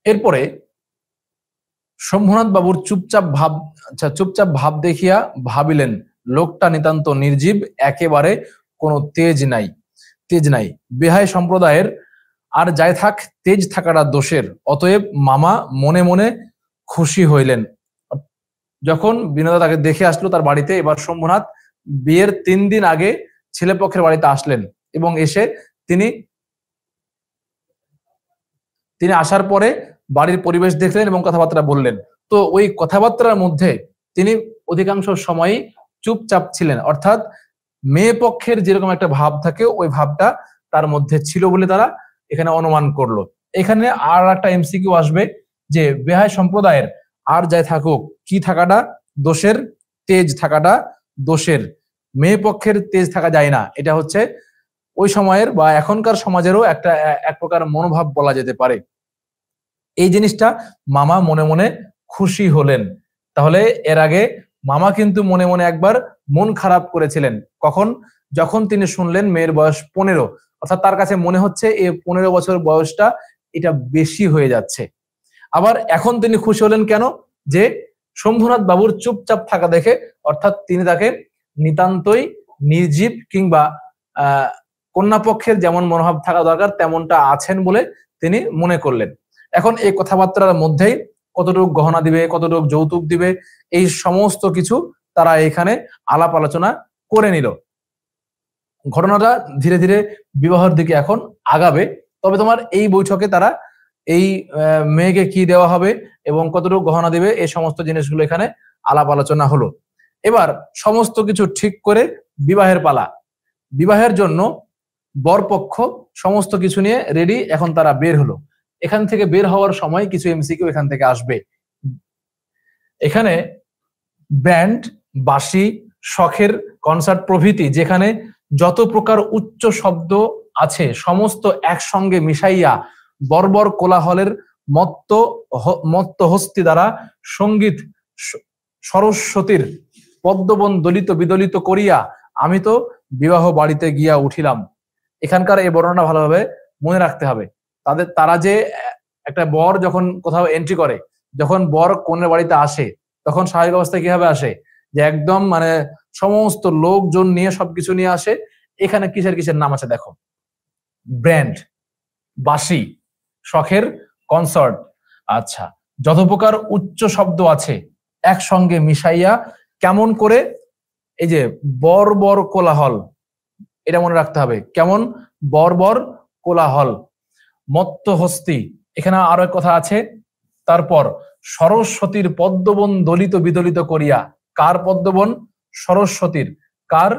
এরপরে শম্ভুনাথ বাবুর চুপচাপ ভাব দেখিয়া ভাবিলেন, লোকটা নিতান্ত নির্জীব, একেবারে কোনো তেজ নাই। বেহাই সম্প্রদায়ের আর যাই থাক, তেজ থাকাটা দোষের। অতএব মামা মনে মনে খুশি হইলেন। যখন বিনোদা তাকে দেখে আসলো তার বাড়িতে, এবার শম্ভুনাথ বিয়ের 3 দিন আগে ছেলেপক্ষের বাড়িতে আসলেন এবং এসে তিনি তিনি আসার পরে বাড়ির পরিবেশ দেখলেন এবং কথাবার্তা বললেন। তো ওই কথাবার্তার মধ্যে তিনি অধিকাংশ সময়ই চুপচাপ ছিলেন, অর্থাৎ মেয়ে পক্ষের যেরকম একটা ভাব থাকে ওই ভাবটা তার মধ্যে ছিল বলে তারা এখানে অনুমান করলো। এখানে আর একটা এমসিকিউ আসবে যে বেহাই সম্প্রদায়ের আর যাই থাকুক, কি থাকাটা দোষের, তেজ থাকাটা দোষের, মেয়ে পক্ষের তেজ থাকা যায় না। এটা হচ্ছে ওই সময়ের বা এখনকার সমাজেরও একটা এক প্রকার মনোভাব বলা যেতে পারে। এই জিনিসটা মামা মনে মনে খুশি হলেন। তাহলে এর আগে মামা কিন্তু মনে মনে একবার মন খারাপ করেছিলেন। কখন? যখন তিনি শুনলেন মেয়ের বয়স 15, অর্থাৎ তার কাছে মনে হচ্ছে এই 15 বছর বয়সটা এটা বেশি হয়ে যাচ্ছে। আবার এখন তিনি খুশি হলেন কেন? যে শম্ভুনাথ বাবুর চুপচাপ থাকা দেখে, অর্থাৎ তিনি তাকে নিতান্তই নির্জীব কিংবা কন্যাপক্ষের যেমন মনোভাব থাকা দরকার তেমনটা আছেন বলে তিনি মনে করলেন। এখন এই কথাবার্তার মধ্যেই কতটুকু গহনা দিবে, কতটুকু যৌতুক দিবে, এই সমস্ত কিছু তারা এখানে আলাপ আলোচনা করে নিল। ঘটনাটা ধীরে ধীরে বিবাহের দিকে এখন আগাবে। তবে তোমার এই বৈঠকে তারা এই মেয়েকে কি দেওয়া হবে এবং কতটুকু গহনা দিবে এই সমস্ত জিনিসগুলো এখানে আলাপ আলোচনা হলো। এবার সমস্ত কিছু ঠিক করে বিবাহের পালা। বিবাহের জন্য বরপক্ষ সমস্ত কিছু নিয়ে রেডি, এখন তারা বের হলো। এখান থেকে বের হওয়ার সময় কিছু এমসিকিউ এখান থেকে আসবে। এখানে ব্যান্ড, বাঁশি, শখের কনসার্ট প্রভৃতি যেখানে যত প্রকার উচ্চ শব্দ আছে সমস্ত একসঙ্গে মিশাইয়া বর্বর কোলাহলের মত্ত হস্তি দ্বারা সঙ্গীত সরস্বতীর পদ্মবন দলিত বিদলিত করিয়া আমি তো বিবাহ বাড়িতে গিয়া উঠিলাম। এখানকার এই বর্ণনা ভালোভাবে মনে রাখতে হবে। তারা যে একটা বর যখন কোথাও এন্ট্রি করে, যখন বর কনের বাড়িতে আসে তখন স্বাভাবিক অবস্থায় কিভাবে আসে, যে একদম মানে সমস্ত লোকজন নিয়ে সবকিছু নিয়ে আসে। এখানে কিসের কিসের নাম আছে দেখো, ব্যান্ড, বাঁশি, শখের কনসার্ট, আচ্ছা যত প্রকার উচ্চ শব্দ আছে একসঙ্গে মিশাইয়া কেমন করে, এই যে বর্বর কোলাহল, এটা মনে রাখতে হবে, কেমন বর্বর কোলাহল, মত্ত হস্তি, এখানে আরো এক কথা আছে। তারপর সরস্বতীর পদ্মবন দলিত বিদলিত করিয়া, কার পদ্মবন? সরস্বতীর। কার?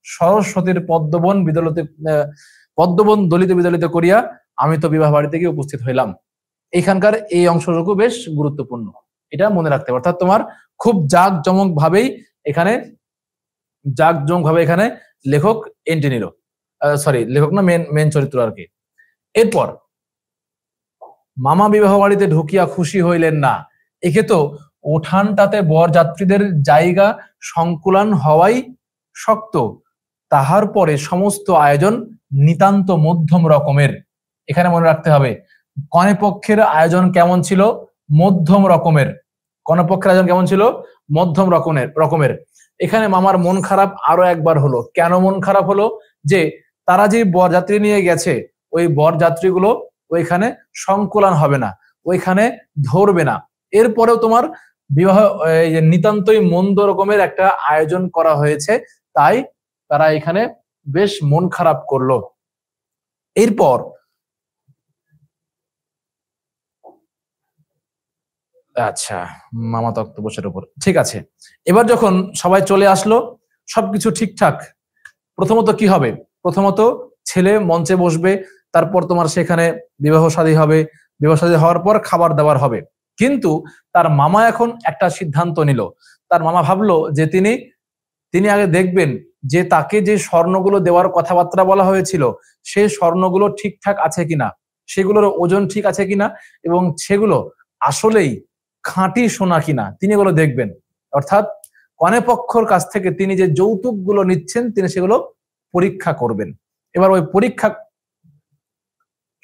সরস্বতীর পদ্মবন দলিত বিদলিত করিয়া আমি তো বিবাহ বাড়িতে গিয়ে উপস্থিত হইলাম। এখানকার এই অংশটুকু বেশ গুরুত্বপূর্ণ, এটা মনে রাখতে হবে। অর্থাৎ তোমার খুব জাঁকজমক ভাবেই এখানে লেখক এন্ট্রি নিল, সরি লেখক না, মেন চরিত্র আর কি। এরপর মামা বিবাহ বাড়িতে ঢুকিয়া খুশি হইলেন না। একে তো উঠানটাতে বরযাত্রীদের জায়গা সংকুলান হওয়াই শক্ত, তাহার পরে সমস্ত আয়োজন নিতান্ত মধ্যম রকমের। এখানে মনে রাখতে হবে কনে পক্ষের আয়োজন কেমন ছিল? মধ্যম রকমের। কনে পক্ষের আয়োজন কেমন ছিল? মধ্যম রকমের। এখানে মামার মন খারাপ আরো একবার হলো। কেন মন খারাপ হলো? যে তারা যে বরযাত্রী নিয়ে গেছে ওই বরযাত্রীগুলো ওইখানে সংকুলান হবে না, ওইখানে ধরবে না। এরপরেও তোমার বিবাহ নিতান্তই মন্দ রকমের একটা আয়োজন করা হয়েছে, তাই তারা এখানে বেশ মন খারাপ করলো। এরপর আচ্ছা, মামা তক্ত বসের উপর, ঠিক আছে। এবার যখন সবাই চলে আসলো, সবকিছু ঠিকঠাক, প্রথমত কি হবে? প্রথমত ছেলে মঞ্চে বসবে, তারপর তোমার সেখানে বিবাহ শাদী হবে, বিবাহ শাদী হওয়ার পর খাবার দাবার হবে। কিন্তু তার মামা এখন একটা সিদ্ধান্ত নিল। তার মামা ভাবলো যে তিনি আগে দেখবেন যে তাকে যে স্বর্ণগুলো দেওয়ার কথাবার্তা বলা হয়েছিল সেই স্বর্ণগুলো ঠিকঠাক আছে কিনা, সেগুলোর ওজন ঠিক আছে কিনা এবং সেগুলো আসলেই খাঁটি সোনা কিনা তিনি এগুলো দেখবেন। অর্থাৎ কনে পক্ষর কাছ থেকে তিনি যে যৌতুক গুলো নিচ্ছেন তিনি সেগুলো পরীক্ষা করবেন। এবার ওই পরীক্ষা,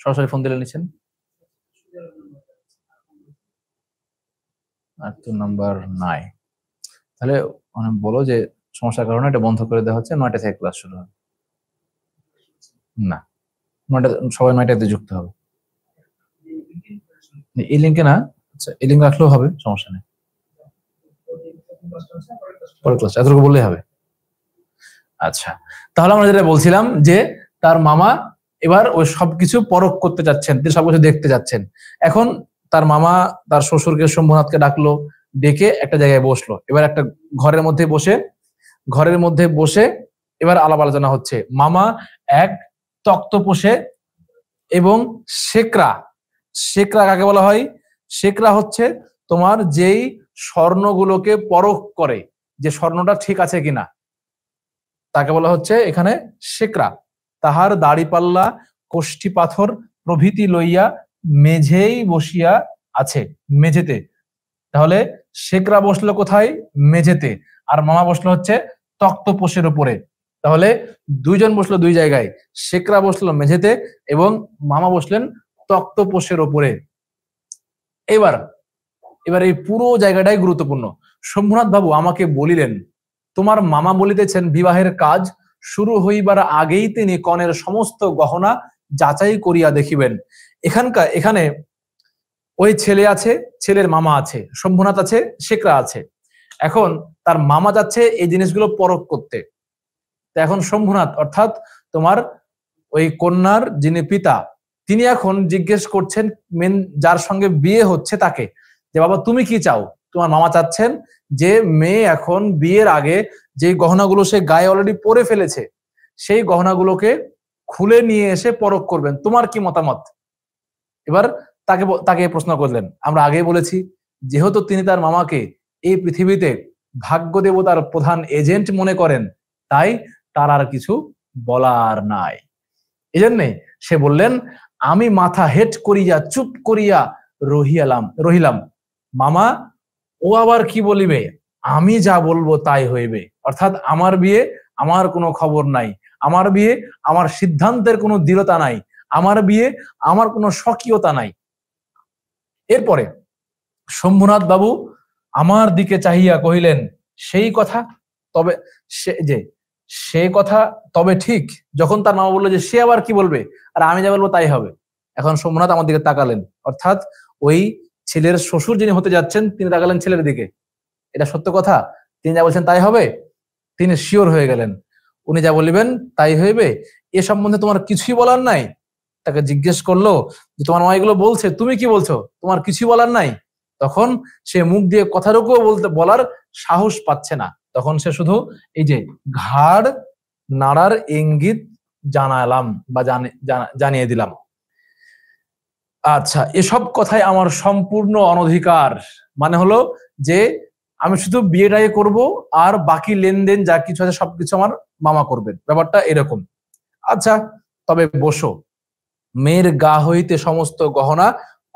সরাসরি ফোন দিলে নিচ্ছেন আর তো নাম্বার নাই, তাহলে বলো যে সমস্যার কারণে এটা বন্ধ করে দেওয়া হচ্ছে, 9টা থেকে ক্লাস শুরু হবে। না, 9টা, সবাই 9টাতে যুক্ত হবে। এই লিঙ্কে না, আচ্ছা এই লিঙ্ক রাখলেও হবে, সমস্যা নেই, পরের ক্লাস এতটুকু বললেই হবে। আচ্ছা, তাহলে আমরা যেটা বলছিলাম যে তার মামা এবার ওই সবকিছু পরখ করতে যাচ্ছেন, তিনি সবকিছু দেখতে যাচ্ছেন। এখন তার মামা তার শ্বশুরকে শম্ভুনাথকে ডাকলো, ডেকে একটা জায়গায় বসলো। এবার একটা ঘরের মধ্যে বসে এবার আলাপ আলোচনা হচ্ছে। মামা এক তক্তপোষে এবং শেকরা, শেকরা কাকে বলা হয়? শেকরা হচ্ছে তোমার যেই স্বর্ণগুলোকে পরখ করে, যে স্বর্ণটা ঠিক আছে কিনা, তাকে বলা হচ্ছে এখানে শেকরা। তাহার দাড়িপাল্লা কোষ্ঠী পাথর প্রভৃতি লইয়া মেঝেই বসিয়া আছে, মেঝেতে। তাহলে শেকরা বসলো কোথায়? মেঝেতে। আর মামা বসলো হচ্ছে তক্তপোষের উপরে। তাহলে দুইজন বসলো দুই জায়গায়, শেকরা বসলো মেঝেতে এবং মামা বসলেন তক্তপোষের উপরে। এবার এই পুরো জায়গাটাই গুরুত্বপূর্ণ। শম্ভুনাথ বাবু আমাকে বলিলেন, তোমার মামা বলিতেছেন বিবাহের কাজ শুরু হইবার আগেই তিনি কনের সমস্ত গহনা যাচাই করিয়া দেখিবেন। এখানে ওই ছেলে আছে, ছেলের মামা আছে, শম্ভুনাথ আছে, শেকরা আছে। এখন তার মামা যাচ্ছে এই জিনিসগুলো পরখ করতে। এখন শম্ভুনাথ অর্থাৎ তোমার ওই কন্যার যিনি পিতা, তিনি এখন জিজ্ঞেস করছেন মেন যার সঙ্গে বিয়ে হচ্ছে তাকে, যে বাবা তুমি কি চাও? তোমার মামা চাচ্ছেন যে মেয়ে এখন বিয়ের আগে যে গহনাগুলো সে গায়ে অলরেডি পরে ফেলেছে, সেই গহনাগুলোকে খুলে নিয়ে এসে পরখ করবেন, তোমার কি মতামত? এবার তাকে প্রশ্ন করলেন। আমরা আগেই বলেছি, যেহেতু তিনি তার মামাকে এই পৃথিবীতে ভাগ্য দেবতার প্রধান এজেন্ট মনে করেন, তাই তার আর কিছু বলার নাই। এই জন্যে সে বললেন, আমি মাথা হেট করিয়া চুপ করিয়া রহিলাম। মামা ও আবার কি বলিবে, আমি যা বলবো তাই হইবে। অর্থাৎ আমার বিয়ে আমার কোনো খবর নাই, আমার বিয়ে আমার সিদ্ধান্তের কোনো দৃঢ়তা নাই, আমার বিয়ে আমার কোনো স্বকীয়তা নাই। এরপরে শম্ভুনাথ বাবু আমার দিকে চাহিয়া কহিলেন, সেই কথা তবে ঠিক। যখন তার মামা বললো যে সে আবার কি বলবে, আর আমি যা বলবো তাই হবে, এখন শম্ভুনাথ আমার দিকে তাকালেন। অর্থাৎ ওই ছেলের শ্বশুর যিনি হতে যাচ্ছেন তিনি তাকালেন ছেলের দিকে। এটা সত্য কথা, তিনি যা বলছেন তাই হবে, তিনি শিওর হয়ে গেলেন। উনি যা বলিবেন তাই হইবে, এ সম্বন্ধে তোমার কিছুই বলার নাই? তাকে জিজ্ঞেস করলো যে তোমার মা এগুলো বলছে, তুমি কি বলছো, তোমার কিছুই বলার নাই? তখন সে মুখ দিয়ে কথাটুকুও বলার সাহস পাচ্ছে না। তখন সে শুধু এই যে ঘাড় নাড়ার ইঙ্গিত জানালাম বা জানিয়ে দিলাম। আচ্ছা, এসব কথাই আমার সম্পূর্ণ অনধিকার। মানে হলো যে আমি শুধু বিয়েটাই করব, আর বাকি লেনদেন যা কিছু আছে সবকিছু আমার মামা করবেন, ব্যাপারটা এরকম। আচ্ছা তবে বসো। মেয়ের গা হইতে সমস্ত গহনা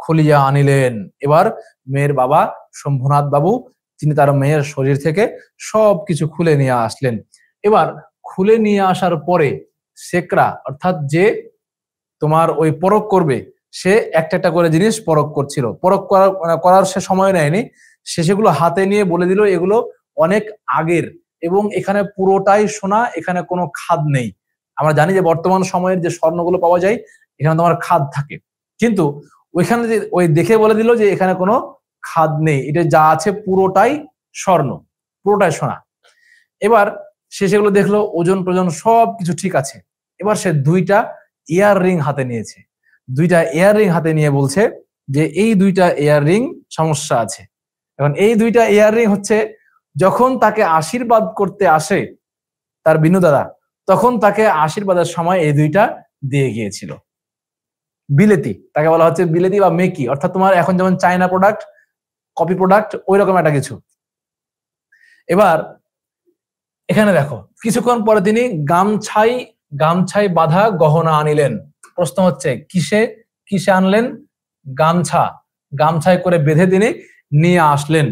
খুলিয়া আনিলেন। এবার মেয়ের বাবা শম্ভুনাথ বাবু তিনি তার মেয়ের শরীর থেকে সবকিছু খুলে নিয়ে আসলেন। এবার খুলে নিয়ে আসার পরে শেকরা অর্থাৎ যে তোমার ওই পরখ করবে, সে একটা একটা করে জিনিস পরখ করছিল। পরখ করার সে সময় নেয়নি, সে সেগুলো হাতে নিয়ে বলে দিল এগুলো অনেক আগের এবং এখানে পুরোটাই সোনা, এখানে কোনো খাদ নেই। আমরা জানি যে বর্তমান সময়ের যে স্বর্ণগুলো পাওয়া যায় এখানে তোমার খাদ থাকে, কিন্তু ওইখানে যে ওই দেখে বলে দিল যে এখানে কোনো খাদ নেই, এটা যা আছে পুরোটাই স্বর্ণ, পুরোটাই সোনা। এবার সে সেগুলো দেখলো, ওজন প্রজন সব কিছু ঠিক আছে। এবার সে দুইটা ইয়াররিং হাতে নিয়েছে, দুইটা ইয়াররিং হাতে নিয়ে বলছে যে এই দুইটা ইয়াররিং সমস্যা আছে। এখন এই দুইটা ইয়াররিং হচ্ছে যখন তাকে আশীর্বাদ করতে আসে তার বিনু দাদা, তখন তাকে আশীর্বাদের সময় এই দুইটা দিয়ে গিয়েছিল। বিলেতি, তাকে বলা হচ্ছে বিলেতি বা মেকি, অর্থাৎ তোমার এখন যেমন চায়না প্রোডাক্ট, কপি প্রোডাক্ট, ওই রকম একটা কিছু। এবার এখানে দেখো কিছুক্ষণ পরে তিনি গামছাই বাঁধা গহনা আনিলেন। প্রশ্ন হচ্ছে কিসে আনলেন? গামছায় করে বেঁধে তিনি নিয়ে আসলেন।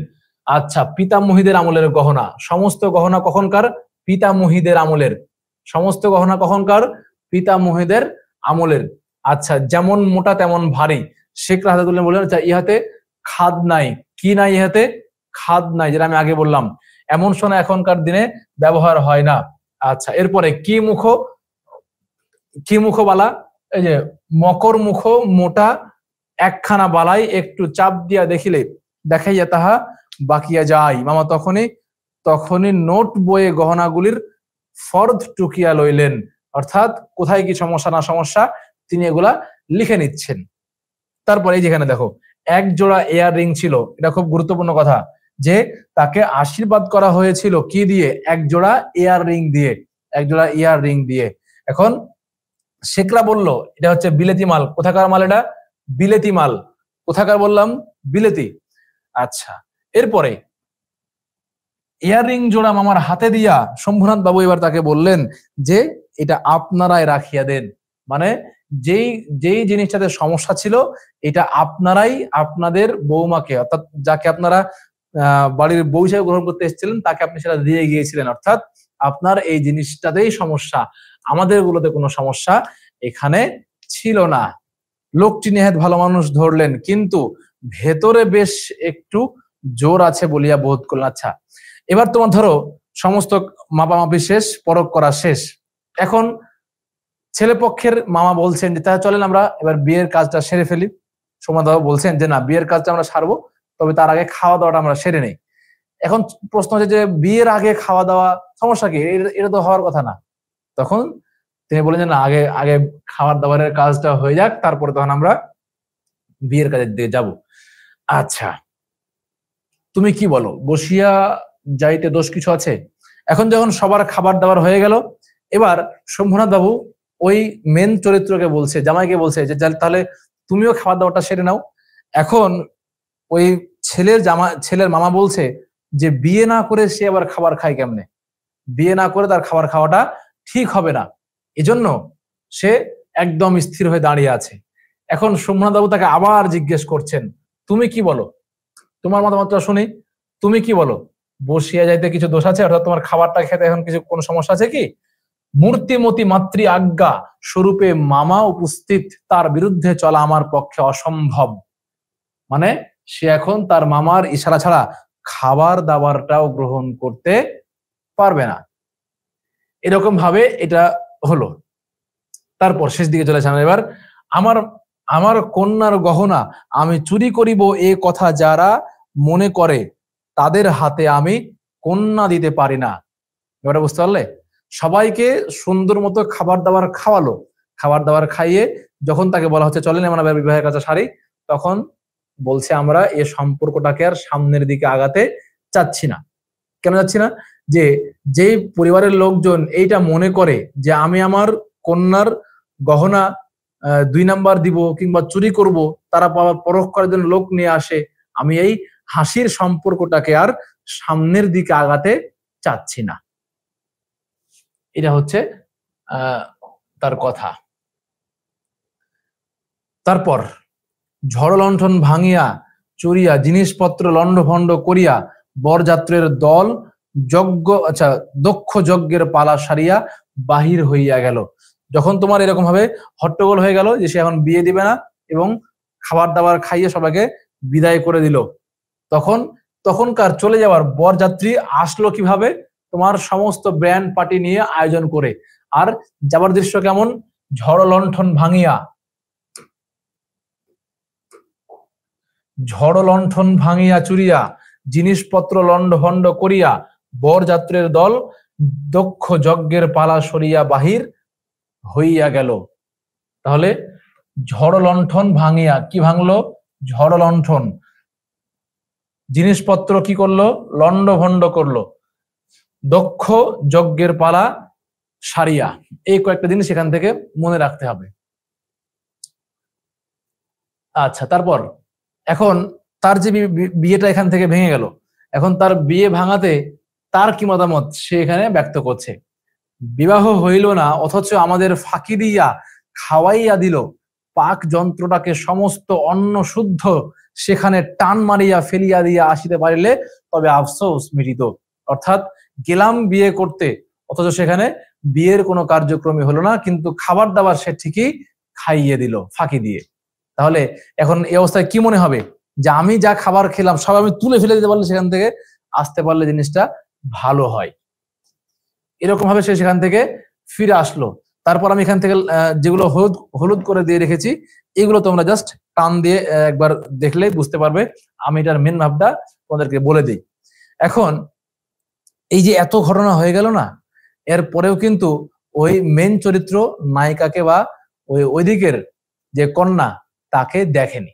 আচ্ছা, পিতামহীদের আমলের গহনা, সমস্ত গহনা কখনকার? পিতামহীদের আমলের। সমস্ত গহনা কখনকার? পিতামহীদের আমলের। আচ্ছা, যেমন মোটা তেমন ভারী। শেখরা হাতে তুলে বললেন, আচ্ছা ইহাতে খাদ নাই। কি নাই ইহাতে? খাদ নাই, যেটা আমি আগে বললাম, এমন সোনা এখনকার দিনে ব্যবহার হয় না। আচ্ছা, এরপরে কি মুখ বালা? এই যে মকর মুখ মোটা একখানা বালাই একটু চাপ দিয়া দেখাইয়া তাহা বাকিয়া যায়। মামা তখনই নোট বইয়ে গহনাগুলির ফর্দ টুকিয়া লইলেন। অর্থাৎ কোথায় কি সমস্যা না সমস্যা তিনি এগুলা লিখে নিচ্ছেন। তারপরে যেখানে দেখো এক জোড়া এয়ার রিং ছিল, এটা খুব গুরুত্বপূর্ণ কথা, যে তাকে আশীর্বাদ করা হয়েছিল কি দিয়ে? এক জোড়া এয়ার রিং দিয়ে, এক জোড়া ইয়ার রিং দিয়ে। এখন শেখরা বলল এটা হচ্ছে বিলেতি মাল। কোথাকার মাল এটা? বিলেতি মাল। কোথাকার বললাম? বিলেতি। আচ্ছা, এরপরে ইয়াররিং জোড়া মামার হাতে দিয়া শম্ভুনাথ বাবু এবার তাকে বললেন যে এটা আপনারাই রাখিয়া দেন, মানে যেই যেই জিনিসটাতে সমস্যা ছিল এটা আপনারাই আপনাদের বৌমাকে, অর্থাৎ যাকে আপনারা বাড়ির বউ হিসেবে গ্রহণ করতে এসেছিলেন তাকে আপনি সেটা দিয়ে গিয়েছিলেন, অর্থাৎ আপনার এই জিনিসটাতেই সমস্যা, আমাদের গুলোতে কোনো সমস্যা এখানে ছিল না। লোকটি নেহাত ভালো মানুষ ধরলেন, কিন্তু ভেতরে বেশ একটু জোর আছে বলিয়া বোধ করলেন। আচ্ছা, এবার তোমার ধরো সমস্ত মাপামাপি শেষ, পরখ করা শেষ, এখন ছেলে পক্ষের মামা বলছেন যে তাহলে চলেন আমরা এবার বিয়ের কাজটা সেরে ফেলি। সোমাদাও বলছেন যে না, বিয়ের কাজটা আমরা সারবো, তবে তার আগে খাওয়া দাওয়াটা আমরা সেরে নেই। এখন প্রশ্ন হচ্ছে যে বিয়ের আগে খাওয়া দাওয়া সমস্যা কি? এটা তো হওয়ার কথা না। তখন তিনি বলেন যে না, আগে আগে খাবার দাবারের কাজটা হয়ে যাক, তারপরে তখন আমরা বিয়ের কাজের দিকে যাব। আচ্ছা, তুমি কি বলো, বসিয়া যাইতে দোষ কিছু আছে? এখন যখন সবার খাবার দাবার হয়ে গেল, এবার শম্ভুনাথ বাবু ওই মেন চরিত্রকে বলছে, জামাইকে বলছে যে তাহলে তুমিও খাবার দাবারটা সেরে নাও। এখন ওই ছেলের মামা বলছে যে বিয়ে না করে সে আবার খাবার খায় কেমনে? বিয়ে না করে তার খাবার খাওয়াটা ঠিক হবে না, এজন্য সে একদম স্থির হয়ে দাঁড়িয়ে আছে। এখন শম্ভুনাথ বাবু তাকে আবার জিজ্ঞেস করছেন, তুমি কি বলো, তোমার মতামতটা শুনি, তুমি কি বলো, বসিয়া যাইতে কিছু দোষ আছে? অর্থাৎ তোমার খাবারটা খেতে এখন কিছু কোনো সমস্যা আছে কি? মূর্তিমতি মাতৃ আজ্ঞা স্বরূপে মামা উপস্থিত, তার বিরুদ্ধে চলা আমার পক্ষে অসম্ভব। মানে সে এখন তার মামার ইশারা ছাড়া খাবার দাবারটাও গ্রহণ করতে পারবে না। এরকম ভাবে এটা হলো। তারপর শেষ দিকে চলে আসেন এবার, আমার আমার কন্যার গহনা আমি চুরি করিব এ কথা যারা মনে করে, তাদের হাতে আমি কন্যা দিতে পারি না। এবারে বুঝতে পারলে? সবাইকে সুন্দর মতো খাবার দাবার খাওয়ালো, খাবার দাবার খাইয়ে যখন তাকে বলা হচ্ছে চলেন আমরা বিবাহের কাছে সারি, তখন বলছে আমরা এ সম্পর্কটাকে আর সামনের দিকে আগাতে চাচ্ছি না। কেন যাচ্ছি না? যে যেই পরিবারের লোকজন এইটা মনে করে যে আমি আমার কন্যার গহনা 2 নাম্বার দিব কিংবা চুরি করব, তারা পরখ করার জন্য লোক নিয়ে আসে, আমি এই হাসির সম্পর্কটাকে আর সামনের দিকে আগাতে চাচ্ছি না। এটা হচ্ছে তার কথা। তারপর ঝড় লণ্ঠন ভাঙিয়া চুরিয়া জিনিসপত্র লণ্ডভণ্ড করিয়া বরযাত্রের দল দক্ষ যজ্ঞের পালা সারিয়া বাহির হইয়া গেল। যখন তোমার এরকম ভাবে হট্টগোল হয়ে গেল যে সে এখন বিয়ে দিবে না এবং খাবার দাবার খাইয়ে সবাইকে বিদায় করে দিল, তখনকার চলে যাওয়ার বরযাত্রী আসলো কিভাবে? তোমার সমস্ত ব্যান্ড পার্টি নিয়ে আয়োজন করে। আর যাবার দৃশ্য কেমন? ঝড় লণ্ঠন ভাঙিয়া, ঝড় লণ্ঠন ভাঙিয়া চুরিয়া জিনিসপত্র লণ্ডভণ্ড করিয়া বরযাত্রের দল দক্ষ যজ্ঞের পালা সরিয়া বাহির হইয়া গেল। তাহলে ঝড় লণ্ঠন ভাঙিয়া, কি ভাঙলো? ঝড় লণ্ঠন। জিনিসপত্র কি করলো? লণ্ডভণ্ড করলো। দক্ষ যজ্ঞের পালা সারিয়া, এই কয়েকটা জিনিস এখান থেকে মনে রাখতে হবে। আচ্ছা, তারপর এখন তার যে বিয়েটা এখান থেকে ভেঙে গেল, এখন তার বিয়ে ভাঙাতে তার কি মতামত সে এখানে ব্যক্ত করছে। বিবাহ হইল না, অথচ আমাদের ফাঁকি দিয়া খাওয়াইয়া দিল, পাক যন্ত্রটাকে সমস্ত অন্ন শুদ্ধ সেখানে টান মারিয়া ফেলিয়া দিয়া আসিতে পারিলে তবে আফসোস মিটিত। অর্থাৎ গেলাম বিয়ে করতে, অথচ সেখানে বিয়ের কোনো কার্যক্রমই হলো না, কিন্তু খাবার দাবার সে ঠিকই খাইয়ে দিল ফাঁকি দিয়ে। তাহলে এখন এই অবস্থায় কি মনে হবে? যে আমি যা খাবার খেলাম সব আমি তুলে ফেলে দিতে পারলে, সেখান থেকে আসতে পারলে জিনিসটা ভালো হয়। এরকম ভাবে সে সেখান থেকে ফিরে আসলো। তারপর আমি এখান থেকে যেগুলো হলুদ হলুদ করে দিয়ে রেখেছি, এগুলো তোমরা জাস্ট টান দিয়ে একবার দেখলে বুঝতে পারবে। আমি এটার মেন ভাবটা তোমাদেরকে বলে দিই। এখন এই যে এত ঘটনা হয়ে গেল না, এর পরেও কিন্তু ওই মেন চরিত্র নায়িকাকে বা ওই দিকের যে কন্যা তাকে দেখেনি,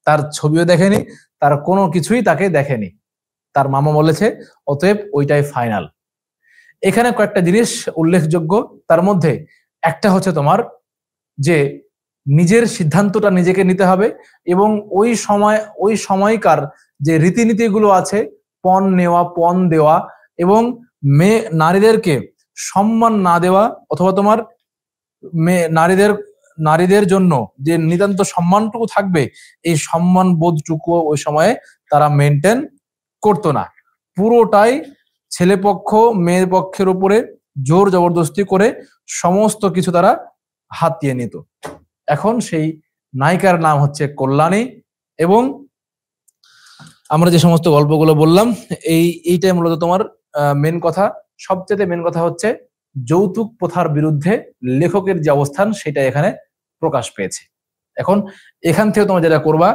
তার ছবিও দেখেনি, তার কোনো কিছুই তাকে দেখেনি, তার মামা বলেছে, অতএব ওইটাই ফাইনাল। এখানে কয়েকটা জিনিস উল্লেখযোগ্য, তার মধ্যে একটা হচ্ছে তোমার যে নিজের সিদ্ধান্তটা নিজেকে নিতে হবে, এবং ওই সময়কার যে রীতিনীতিগুলো আছে, পণ নেওয়া, পণ দেওয়া, এবং মেয়ে নারীদেরকে সম্মান না দেওয়া, অথবা তোমার নারীদের জন্য যে নিতান্ত সম্মানটুকু থাকবে, এই সম্মান বোধটুকু ওই সময়ে তারা মেনটেন করতো না। পুরোটাই ছেলে পক্ষ মেয়ের পক্ষের উপরে জোর জবরদস্তি করে সমস্ত কিছু তারা হাতিয়ে নিত। এখন সেই নায়িকার নাম হচ্ছে কল্যাণী, এবং আমরা যে সমস্ত গল্পগুলো বললাম এইটাই মূলত তোমার মেন কথা। সবচেয়ে মেন কথা হচ্ছে যৌতুক প্রথার বিরুদ্ধে লেখকের যে অবস্থান সেটা এখানে প্রকাশ পেয়েছে। এখন এখান থেকে তোমরা যেটা করবা,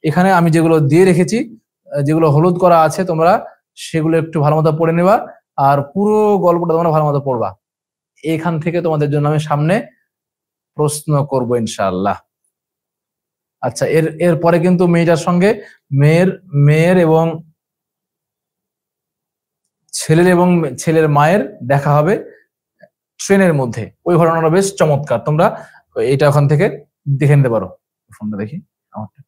এখানে আমি যেগুলো দিয়ে রেখেছি, যেগুলো হলুদ করা আছে, তোমরা সেগুলো একটু ভালো মতো পড়ে নেবা, আর পুরো গল্পটা তোমরা ভালো মতো পড়বা। এখান থেকে তোমাদের জন্য আমি সামনে প্রশ্ন করব ইনশাআল্লাহ। আচ্ছা, এরপরে কিন্তু মেয়েটার সঙ্গে মেয়ের এবং ছেলের মায়ের দেখা হবে ট্রেনের মধ্যে। ওই ঘটনাটা বেশ চমৎকার, তোমরা এটা ওখান থেকে দেখে নিতে পারো। ফোনটা দেখি আমারটা।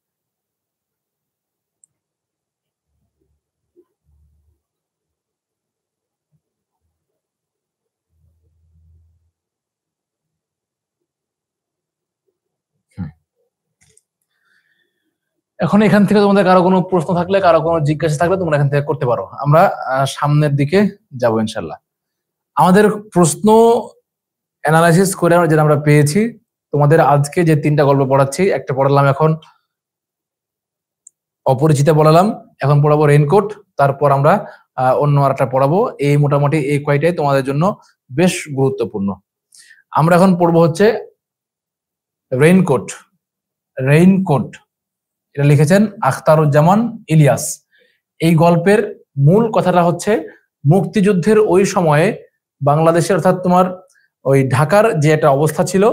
এখন এখান থেকে তোমাদের কারো কোনো প্রশ্ন থাকলে, কারো কোনো জিজ্ঞাসা থাকলে তোমরা এখান থেকে করতে পারো। আমরা সামনের দিকে যাবো ইনশাল্লাহ। আমাদের প্রশ্ন অ্যানালাইসিস করে যেটা আমরা পেয়েছি, তোমাদের আজকে যে 3টা গল্প পড়াচ্ছি, একটা পড়ালাম এখন অপরিচিতা পড়ালাম, এখন পড়াবো রেইনকোট, তারপর আমরা অন্য আরেকটা পড়াবো। এই মোটামুটি এই কয়টাই তোমাদের জন্য বেশ গুরুত্বপূর্ণ। আমরা এখন পড়বো হচ্ছে রেইনকোট। এটা লিখেছেন আখতারুজ্জামান ইলিয়াস। এই গল্পের মূল কথাটা হচ্ছে মুক্তিযুদ্ধের ওই সময়ে বাংলাদেশের, অর্থাৎ তোমার ওই ঢাকার যে একটা অবস্থা ছিল,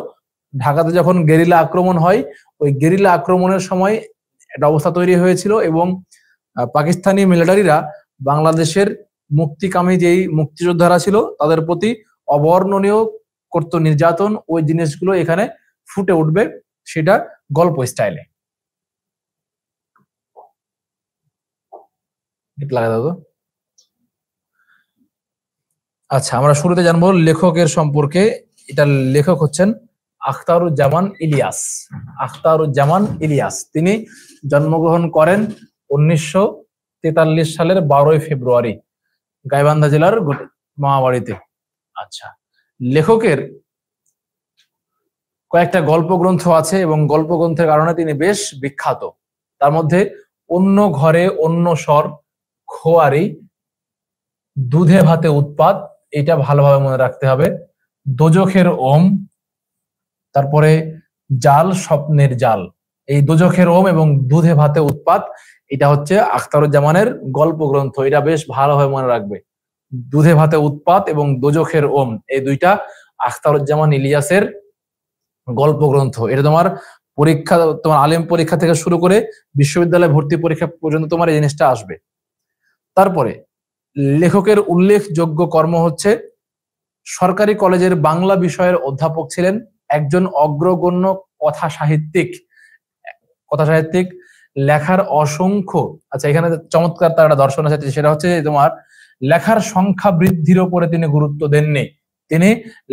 ঢাকাতে যখন গেরিলা আক্রমণ হয়, ওই গেরিলা আক্রমণের সময় একটা অবস্থা তৈরি হয়েছিল, এবং পাকিস্তানি মিলিটারিরা বাংলাদেশের মুক্তিকামী যেই মুক্তিযোদ্ধারা ছিল তাদের প্রতি অবর্ণনীয় করত নির্যাতন। ওই জিনিসগুলো এখানে ফুটে উঠবে, সেটা গল্প স্টাইলে। আচ্ছা, আমরা শুরুতে জানবো লেখকের সম্পর্কে। এটার লেখক হচ্ছেন আখতারুজ্জামান ইলিয়াস। তিনি জন্মগ্রহণ করেন 1943 সালের 12ই ফেব্রুয়ারি গাইবান্ধা জেলার মামাবাড়িতে। আচ্ছা, লেখকের কয়েকটা গল্প গ্রন্থ আছে, এবং গল্প গ্রন্থের কারণে তিনি বেশ বিখ্যাত। তার মধ্যে অন্য ঘরে অন্য স্বর, খোয়ারি, দুধে ভাতে উৎপাত, এটা ভালোভাবে মনে রাখতে হবে, দোজখের ওম, তারপরে জাল, স্বপ্নের জাল। এই দোজখের ওম এবং দুধে ভাতে উৎপাত, এটা হচ্ছে আখতারুজ্জামানের গল্প গ্রন্থ। এটা বেশ ভালোভাবে মনে রাখবে। দুধে ভাতে উৎপাত এবং দোজখের ওম, এই দুইটা আখতারুজ্জামান ইলিয়াসের গল্প গ্রন্থ। এটা তোমার পরীক্ষা, তোমার আলিম পরীক্ষা থেকে শুরু করে বিশ্ববিদ্যালয় ভর্তি পরীক্ষা পর্যন্ত তোমার এই জিনিসটা আসবে। তারপরে লেখকের উল্লেখযোগ্য কর্ম হচ্ছে সরকারি কলেজের বাংলা বিষয়ের অধ্যাপক ছিলেন, একজন অগ্রগণ্য কথা সাহিত্যিক, লেখার অসংখ্য। আচ্ছা, এখানে চমৎকার তার একটা দর্শন আছে, সেটা হচ্ছে তোমার লেখার সংখ্যা বৃদ্ধির উপরে তিনি গুরুত্ব দেননি, তিনি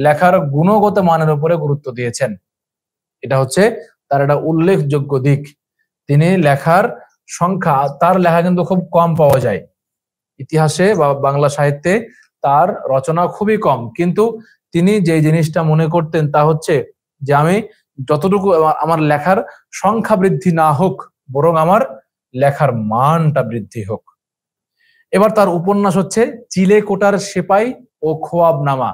লেখার গুণগত মানের উপরে গুরুত্ব দিয়েছেন। এটা হচ্ছে তার একটা উল্লেখযোগ্য দিক। তিনি লেখার সংখ্যা, তার লেখা কিন্তু খুব কম পাওয়া যায় ইতিহাসে বা বাংলা সাহিত্যে, তার রচনা খুবই কম, কিন্তু তিনি যে জিনিসটা মনে করতেন তা হচ্ছে যে আমি যতটুকু আমার লেখার সংখ্যা বৃদ্ধি না হোক, বরং আমার লেখার মানটা বৃদ্ধি হোক। এবার তার উপন্যাস হচ্ছে চিলেকোটার সেপাই ও খোয়াবনামা।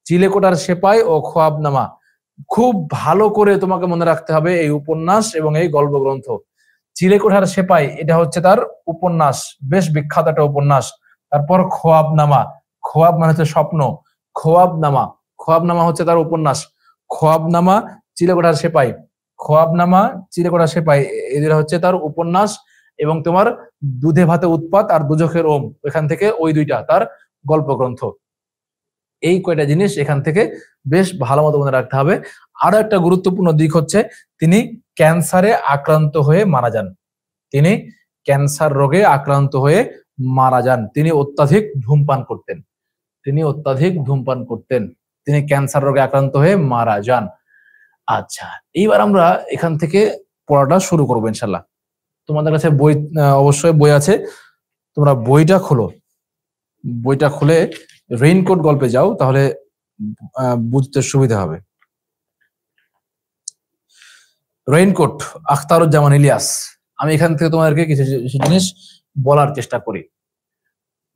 চিলেকোটার সেপাই ও খোয়াবনামা খুব ভালো করে তোমাকে মনে রাখতে হবে এই উপন্যাস এবং এই গল্প গ্রন্থ। চিলেকোঠার সেপাই, এটা হচ্ছে তার উপন্যাস, বেশ বিখ্যাত একটা উপন্যাস। তারপর খোয়াবনামা, খোয়াব মানে হচ্ছে স্বপ্ন, খোয়াবনামা হচ্ছে তার উপন্যাস। খোয়াবনামা, চিলেকোঠার সেপাই, খোয়াবনামা, চিলেকোঠার সেপাই, এদের হচ্ছে তার উপন্যাস, এবং তোমার দুধে ভাতে উৎপাত আর দুজখের ওম, এখান থেকে ওই দুইটা তার গল্প গ্রন্থ। এই কয়টা জিনিস এখান থেকে বেশ ভালো মতো মনে রাখতে হবে। আরো একটা গুরুত্বপূর্ণ দিক হচ্ছে তিনি ক্যান্সারে আক্রান্ত হয়ে মারা যান। তিনি ক্যান্সার রোগে আক্রান্ত হয়ে মারা যান। তিনি অত্যাধিক ধূমপান করতেন। তিনি অত্যাধিক ধূমপান করতেন। তিনি ক্যান্সার রোগে আক্রান্ত হয়ে মারা যান। আচ্ছা, এইবার আমরা এখান থেকে পড়াটা শুরু করবো ইনশাল্লাহ। তোমাদের কাছে বই অবশ্যই বই আছে, তোমরা বইটা খোলো। বইটা খুলে রেইনকোট গল্পে যাও, তাহলে বুঝতে সুবিধা হবে। রেইনকোট, আখতারুজ্জামান ইলিয়াস। আমি এখান থেকে তোমাদেরকে কিছু জিনিস বলার চেষ্টা করি।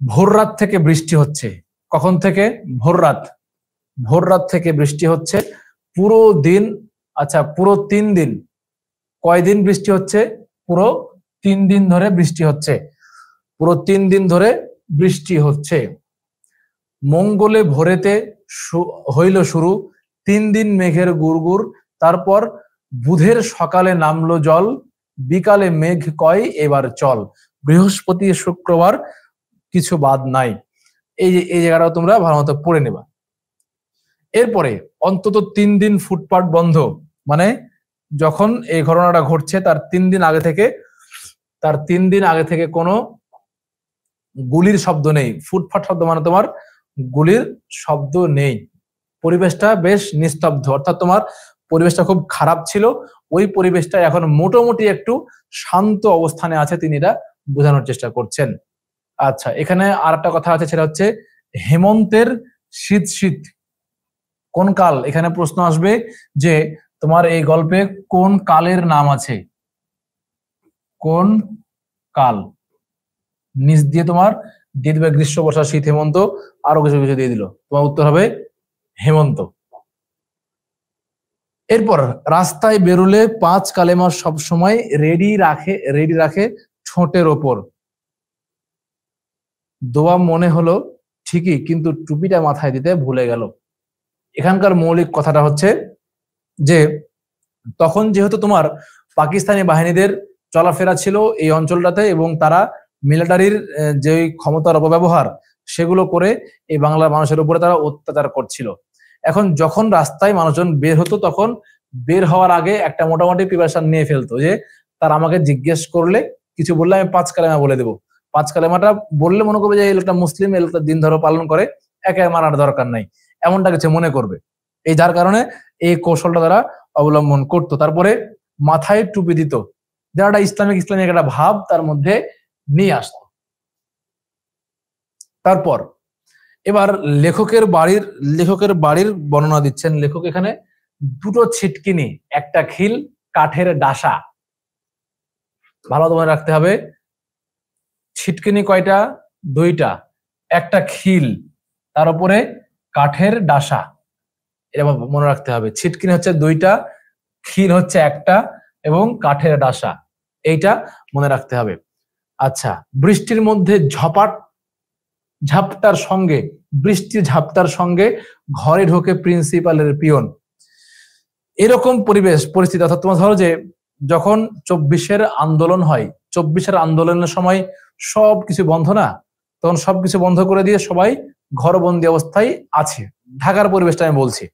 ভোর রাত থেকে বৃষ্টি হচ্ছে। কখন থেকে? ভোর রাত। ভোর রাত থেকে বৃষ্টি হচ্ছে পুরো দিন। আচ্ছা, পুরো 3 দিন। কয়দিন বৃষ্টি হচ্ছে? পুরো 3 দিন ধরে বৃষ্টি হচ্ছে। পুরো 3 দিন ধরে বৃষ্টি হচ্ছে। মঙ্গলে ভোরেতে হইল শুরু, 3 দিন মেঘের গুড়গুড়, তারপর বুধের সকালে নামলো জল, বিকালে মেঘ কয় এবার চল, বৃহস্পতি শুক্রবার কিছু বাদ নাই। এই জায়গাটাও তোমরা ভালো মতো পড়ে নেবা। এরপরে অন্তত 3 দিন ফুটপাত বন্ধ, মানে যখন এই ঘটনাটা ঘটছে তার 3 দিন আগে থেকে কোনো গুলির শব্দ নেই। ফুটফাট শব্দ মানে তোমার গুলির শব্দ নেই। পরিবেশটা বেশ নিস্তব্ধ, অর্থাৎ তোমার পরিবেশটা খুব খারাপ ছিল। ওই পরিবেশটা এখন মোটামুটি একটু শান্ত অবস্থানে আছে, তিনি এটা বোঝানোর চেষ্টা করছেন। আচ্ছা, এখানে আর একটা কথা আছে, সেটা হচ্ছে হেমন্তের শীত শীত। কোন কাল? এখানে প্রশ্ন আসবে যে তোমার এই গল্পে কোন কালের নাম আছে, কোন কাল? নিচ দিয়ে তোমার দিয়ে দিবে গ্রীষ্ম, বর্ষা, শীত, হেমন্ত, আরো কিছু কিছু দিয়ে দিল। তোমার উত্তর হবে হেমন্ত। এরপর রাস্তায় বেরোলে 5 কালেমা সব সময় রেডি রাখে ঠোঁটের ওপর। দোয়া মনে হলো ঠিকই, কিন্তু টুপিটা মাথায় দিতে ভুলে গেল। এখানকার মৌলিক কথাটা হচ্ছে যে তখন যেহেতু তোমার পাকিস্তানি বাহিনীদের চলাফেরা ছিল এই অঞ্চলটাতে, এবং তারা মিলিটারির যে ক্ষমতার অপব্যবহার সেগুলো করে এই বাংলার মানুষের উপরে তারা অত্যাচার করছিল। এখন যখন রাস্তায় মানুষজন বের হতো, তখন বের হওয়ার আগে একটা মোটামুটি প্রিপারেশন নিয়ে ফেলতো যে তার আমাকে জিজ্ঞেস করলে, কিছু বললে আমি 5 কালেমা বলে দেবো। 5 কালেমাটা বললে মনে করবে যে এই লোকটা মুসলিম, এই লোকটা দিন ধরে পালন করে, একে মারার দরকার নাই, এমনটা কিছু মনে করবে। এই যার কারণে এই কৌশলটা তারা অবলম্বন করতো। তারপরে মাথায় টুপি দিত, যারা ইসলামিক একটা ভাব তার মধ্যে নিয়ে আসতো। তারপর এবার লেখকের বাড়ির বর্ণনা দিচ্ছেন লেখক। এখানে 2টো ছিটকিনি, একটা খিল, কাঠের ডাসা। ভালো মনে রাখতে হবে, ছিটকিনি কয়টা? 2টা। একটা খিল, তার উপরে কাঠের ডাসা। এটা মনে রাখতে হবে। ছিটকিনি হচ্ছে 2টা, খিল হচ্ছে একটা, এবং কাঠের ডাসা, এইটা মনে রাখতে হবে। আচ্ছা, বৃষ্টির মধ্যে বৃষ্টির ঝাপটার সঙ্গে ঘরে ঢোকে প্রিন্সিপালের পিয়ন। এরকম পরিস্থিতি, অর্থাৎ তোমার ধরো যে যখন 24-এর আন্দোলন হয়, 24-এর আন্দোলনের সময় সবকিছু বন্ধ না, তখন সবকিছু বন্ধ করে দিয়ে সবাই ঘরবন্দি অবস্থায় আছে। ঢাকার পরিবেশটা আমি বলছি।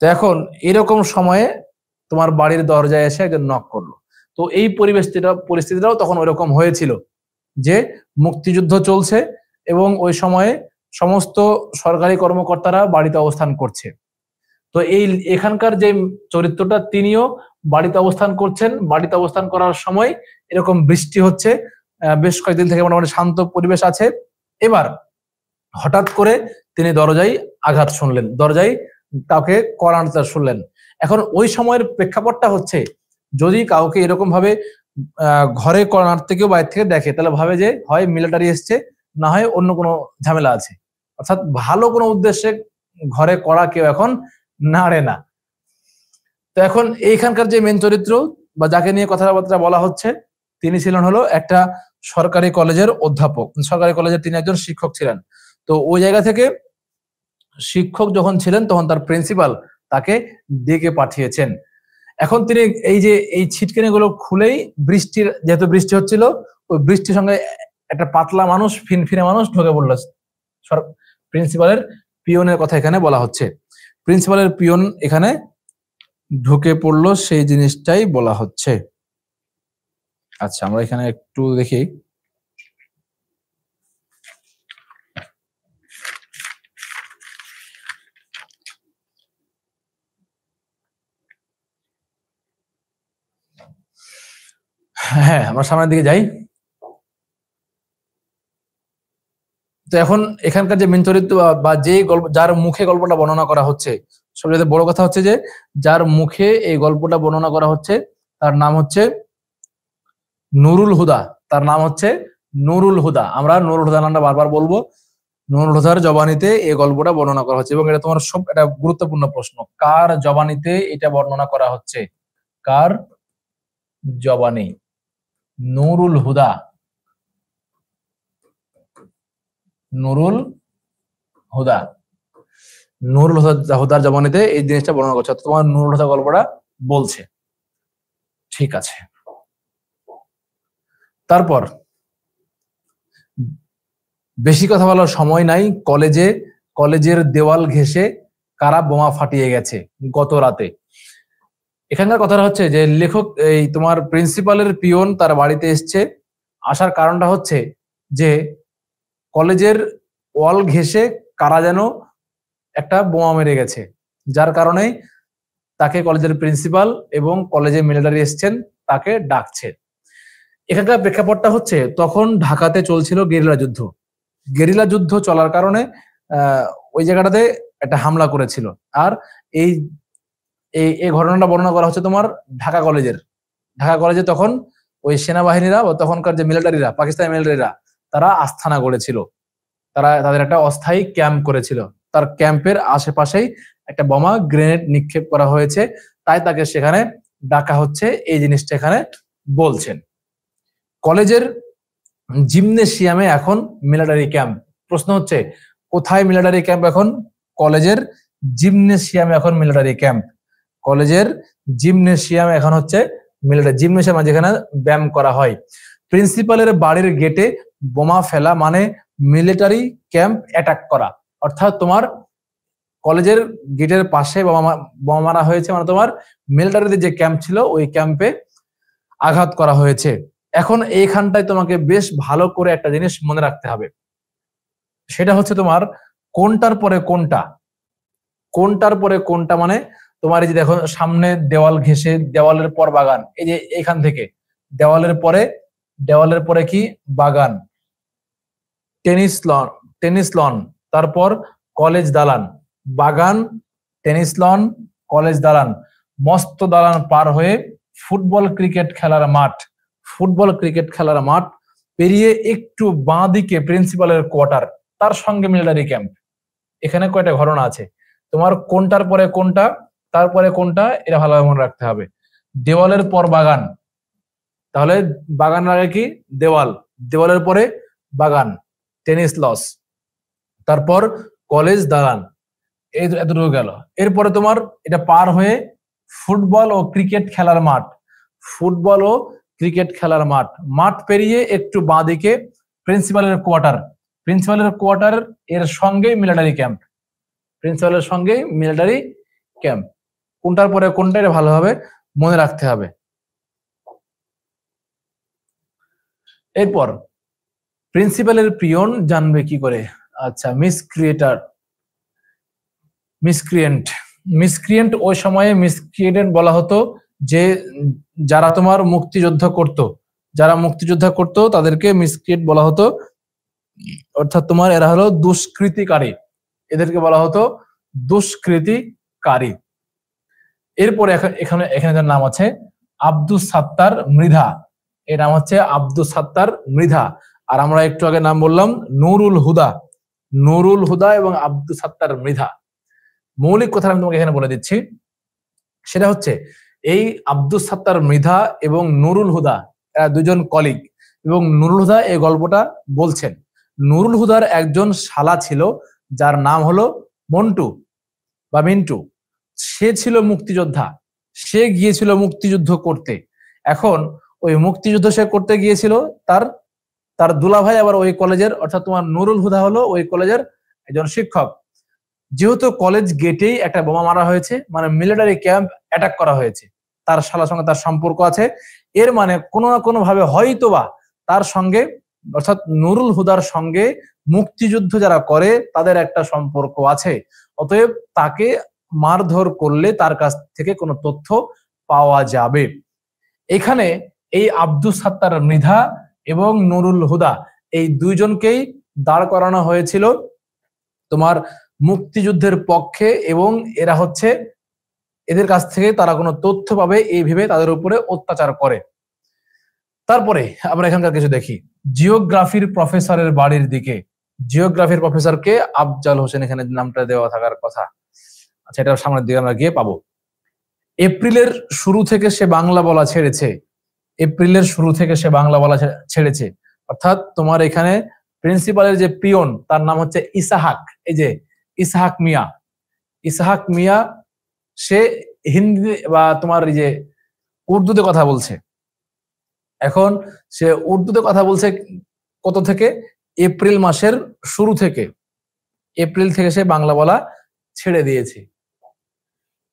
তো এখন এরকম সময়ে তোমার বাড়ির দরজায় এসে একজন নক করলো। তো এই পরিস্থিতিটাও তখন ওইরকম হয়েছিল যে মুক্তিযুদ্ধ চলছে, এবং ওই সময়ে সমস্ত সরকারি কর্মকর্তারা বাড়িতে অবস্থান করছে। তো এখানকার যে চরিত্রটা, তিনিও বাড়িতে অবস্থান করছেন। বাড়িতে অবস্থান করার সময় এরকম বৃষ্টি হচ্ছে, বেশ কয়েকদিন থেকে মোটামুটি শান্ত পরিবেশ আছে। এবার হঠাৎ করে তিনি দরজায় আঘাত শুনলেন, দরজায় কাউকে কড়া নাড়তে শুনলেন। এখন ওই সময়ের প্রেক্ষাপটটা হচ্ছে, যদি কাউকে এরকম ভাবে ঘরে কড়া নাড়তে কেউ বাইরে থেকে দেখে, তাহলে ভাবে যে হয় মিলিটারি এসছে, না হয় অন্য কোনো ঝামেলা আছে। অর্থাৎ ভালো কোনো উদ্দেশ্যে ঘরে কড়া কেউ এখন নাড়ে না। তো এখন এইখানকার যে মেন চরিত্র বা যাকে নিয়ে কথাবার্তা বলা হচ্ছে, তিনি ছিলেন হলো একটা সরকারি কলেজের অধ্যাপক। সরকারি কলেজের তিনি একজন শিক্ষক ছিলেন। তো ওই জায়গা থেকে শিক্ষক যখন ছিলেন, তখন তার প্রিন্সিপাল তাকে ডেকে পাঠিয়েছেন। এখন তিনি এই যে এই ছিটকিনি গুলো খুলেই যেহেতু বৃষ্টি হচ্ছিল, ওই বৃষ্টির সঙ্গে একটা পাতলা মানুষ, ফিনফিনে মানুষ ঢুকে পড়লো। প্রিন্সিপালের পিয়নের কথা এখানে বলা হচ্ছে। প্রিন্সিপালের পিয়ন এখানে ঢুকে পড়লো, সেই জিনিসটাই বলা হচ্ছে। আচ্ছা, আমরা এখানে একটু দেখি। হ্যাঁ, আমরা সামনের দিকে যাই। তো এখন এখানকার যে মেন চরিত্র বা যে গল্প, যার মুখে গল্পটা বর্ণনা করা হচ্ছে, সবচেয়ে বড় কথা হচ্ছে যে যার মুখে এই গল্পটা বর্ণনা করা হচ্ছে তার নাম হচ্ছে নুরুল হুদা। তার নাম হচ্ছে নুরুল হুদা। আমরা নুরুল হুদা নামটা বারবার বলবো। নুরুল হুদার জবানিতে এই গল্পটা বর্ণনা করা হচ্ছে এবং এটা তোমার সব একটা গুরুত্বপূর্ণ প্রশ্ন, কার জবানিতে এটা বর্ণনা করা হচ্ছে? কার জবানি? নুরুল হুদা। নুরুল হুদা। নুরুল হুদার জবানিতে এই জিনিসটা বর্ণনা করছে, তোমার নুরুল হুদা গল্পটা বলছে। ঠিক আছে, তারপর বেশি কথা বলার সময় নাই। কলেজের দেওয়াল ঘেঁষে কারা বোমা ফাটিয়ে গেছে গত রাতে। এখানকার কথাটা হচ্ছে যে লেখক এই তোমার প্রিন্সিপালের পিয়ন তার বাড়িতে এসছে। আসার কারণটা হচ্ছে যে কলেজের ওয়াল ঘেঁষে কারা যেন একটা বোমা মেরে গেছে, যার কারণে তাকে কলেজের প্রিন্সিপাল এবং কলেজের মিলিটারি এসছেন, তাকে ডাকছে। এখানকার প্রেক্ষাপটটা হচ্ছে তখন ঢাকাতে চলছিল গেরিলা যুদ্ধ। গেরিলা যুদ্ধ চলার কারণে ওই জায়গাটাতে একটা হামলা করেছিল। আর এই এই ঘটনাটা বর্ণনা করা হচ্ছে তোমার ঢাকা কলেজে তখন ওই সেনাবাহিনীরা ও তখনকার যে মিলিটারিরা, পাকিস্তানি মিলিটারিরা, তারা আস্থানা গড়েছিল। তারা তাদের একটা অস্থায়ী ক্যাম্প করেছিল। তার ক্যাম্পের আশেপাশেই একটা বোমা গ্রেনেড নিক্ষেপ করা হয়েছে, তাই তাকে সেখানে ডাকা হচ্ছে, এই জিনিসটা এখানে বলছেন। কলেজের জিমনেশিয়ামে এখন মিলিটারি ক্যাম্প। প্রশ্ন হচ্ছে কোথায় মিলিটারি ক্যাম্প এখন? কলেজের জিমনেশিয়ামে এখন মিলিটারি ক্যাম্প। কলেজের জিমনেশিয়াম এখন হচ্ছে মিলিটারি জিমনেশিয়াম, যেখানে ব্যায়াম করা হয়। প্রিন্সিপালের বাড়ির গেটে বোমা ফেলা মানে মিলিটারি ক্যাম্প অ্যাটাক করা, অর্থাৎ তোমার কলেজের গেটের পাশে বোমা মারা হয়েছে, মানে তোমার মিলিটারিদের যে ক্যাম্প ছিল ওই ক্যাম্পে আঘাত করা হয়েছে। এখন এইখানটায় তোমাকে বেশ ভালো করে একটা জিনিস মনে রাখতে হবে, সেটা হচ্ছে তোমার কোনটার পরে কোনটা। কোনটার পরে কোনটা মানে তোমার এই যে দেখো সামনে দেওয়াল ঘেঁষে, দেওয়ালের পর বাগান, এই যে এখান থেকে দেওয়ালের পরে কি বাগান, টেনিস লন, তারপর কলেজ দালান, বাগান, টেনিস লন, কলেজ দালান, মস্ত দালান পার হয়ে ফুটবল ক্রিকেট খেলার মাঠ পেরিয়ে একটু বাঁ দিকে প্রিন্সিপালের কোয়ার্টার, তার সঙ্গে মিলিটারি ক্যাম্প। এখানে কয়টা ঘটনা আছে, তোমার কোনটার পরে কোনটা, তারপরে কোনটা, এটা ভালোভাবে মনে রাখতে হবে। দেওয়ালের পর বাগান, তাহলে বাগানের আগে কি দেওয়াল, দেওয়ালের পরে বাগান, টেনিস লস, তারপর কলেজ দালান, এই এতটুকু গেল। এরপরে তোমার এটা পার হয়ে ফুটবল ও ক্রিকেট খেলার মাঠ পেরিয়ে একটু বাঁ দিকে প্রিন্সিপালের কোয়ার্টার এর সঙ্গে মিলিটারি ক্যাম্প। কোনটার পরে কোনটা এটা ভালোভাবে মনে রাখতে হবে। এরপর প্রিন্সিপালের পিয়ন জানবে কি করে? আচ্ছা, মিসক্রিয়েন্ট ওই সময়ে মিসক্রিয়েন্ট বলা হতো যে যারা তোমার মুক্তিযোদ্ধা করত তাদেরকে মিসক্রিয়েন্ট বলা হতো, অর্থাৎ তোমার এরা হলো দুষ্কৃতিকারী, এদেরকে বলা হতো দুষ্কৃতিকারী। এরপরে এখানে যার নাম আছে আব্দুস সাত্তার মৃধা, এর নাম হচ্ছে আব্দুস সাত্তার মৃধা। আর আমরা একটু আগে নাম বললাম নুরুল হুদা এবং আব্দুস সাত্তার মৃধা। মৌলিক কথা আমি তোমাকে এখানে বলে দিচ্ছি, সেটা হচ্ছে এই আব্দুস সাত্তার মৃধা এবং নুরুল হুদা এরা দুজন কলিগ, এবং নুরুল হুদা এই গল্পটা বলছেন। নুরুল হুদার একজন শালা ছিল যার নাম হলো মন্টু বা মিন্টু। সে ছিল মুক্তিযোদ্ধা, সে গিয়েছিল মুক্তিযুদ্ধ করতে। এখন ওই মুক্তিযুদ্ধ সে করতে গিয়েছিল, তার তার দুলাভাই আবার ওই কলেজের, অর্থাৎ তোমার নুরুল হুদা হলো ওই কলেজের একজন শিক্ষক। যেহেতু কলেজ গেটেই একটা বোমা মারা হয়েছে, মানে মিলিটারি ক্যাম্প অ্যাটাক করা হয়েছে, তার শালার সঙ্গে তার সম্পর্ক আছে। এর মানে কোনো না কোনো ভাবে হয়তোবা তার সঙ্গে, অর্থাৎ নুরুল হুদার সঙ্গে মুক্তিযুদ্ধ যারা করে তাদের একটা সম্পর্ক আছে। অতএব তাকে মারধর করলে তার কাছ থেকে কোনো তথ্য পাওয়া যাবে। এখানে এই আব্দুস সাত্তার মৃধা এবং নুরুল হুদা এই দুইজনকেই দাঁড় করানো হয়েছিল তোমার মুক্তিযুদ্ধের পক্ষে, এবং এরা হচ্ছে এদের কাছ থেকে তারা কোনো তথ্য পাবে এই ভেবে তাদের উপরে অত্যাচার করে। তারপরে আমরা এখানকার কিছু দেখি। জিওগ্রাফির প্রফেসরের বাড়ির দিকে, জিওগ্রাফির প্রফেসরকে আফজাল হোসেন, এখানে নামটা দেওয়া থাকার কথা। আচ্ছা, এটা সামনের দিকে আমরা গিয়ে পাবো। এপ্রিলের শুরু থেকে সে বাংলা বলা ছেড়েছে, এপ্রিলের শুরু থেকে সে বাংলা বলা ছেড়েছে, অর্থাৎ তোমার এখানে প্রিন্সিপালের যে পিয়ন তার নাম হচ্ছে ইসাহাক, এই যে ইসাহাক মিয়া, ইসাহাক মিয়া সে হিন্দি বা তোমার এই যে উর্দুতে কথা বলছে। এখন সে উর্দুতে কথা বলছে কত থেকে? এপ্রিল মাসের শুরু থেকে, এপ্রিল থেকে সে বাংলা বলা ছেড়ে দিয়েছে।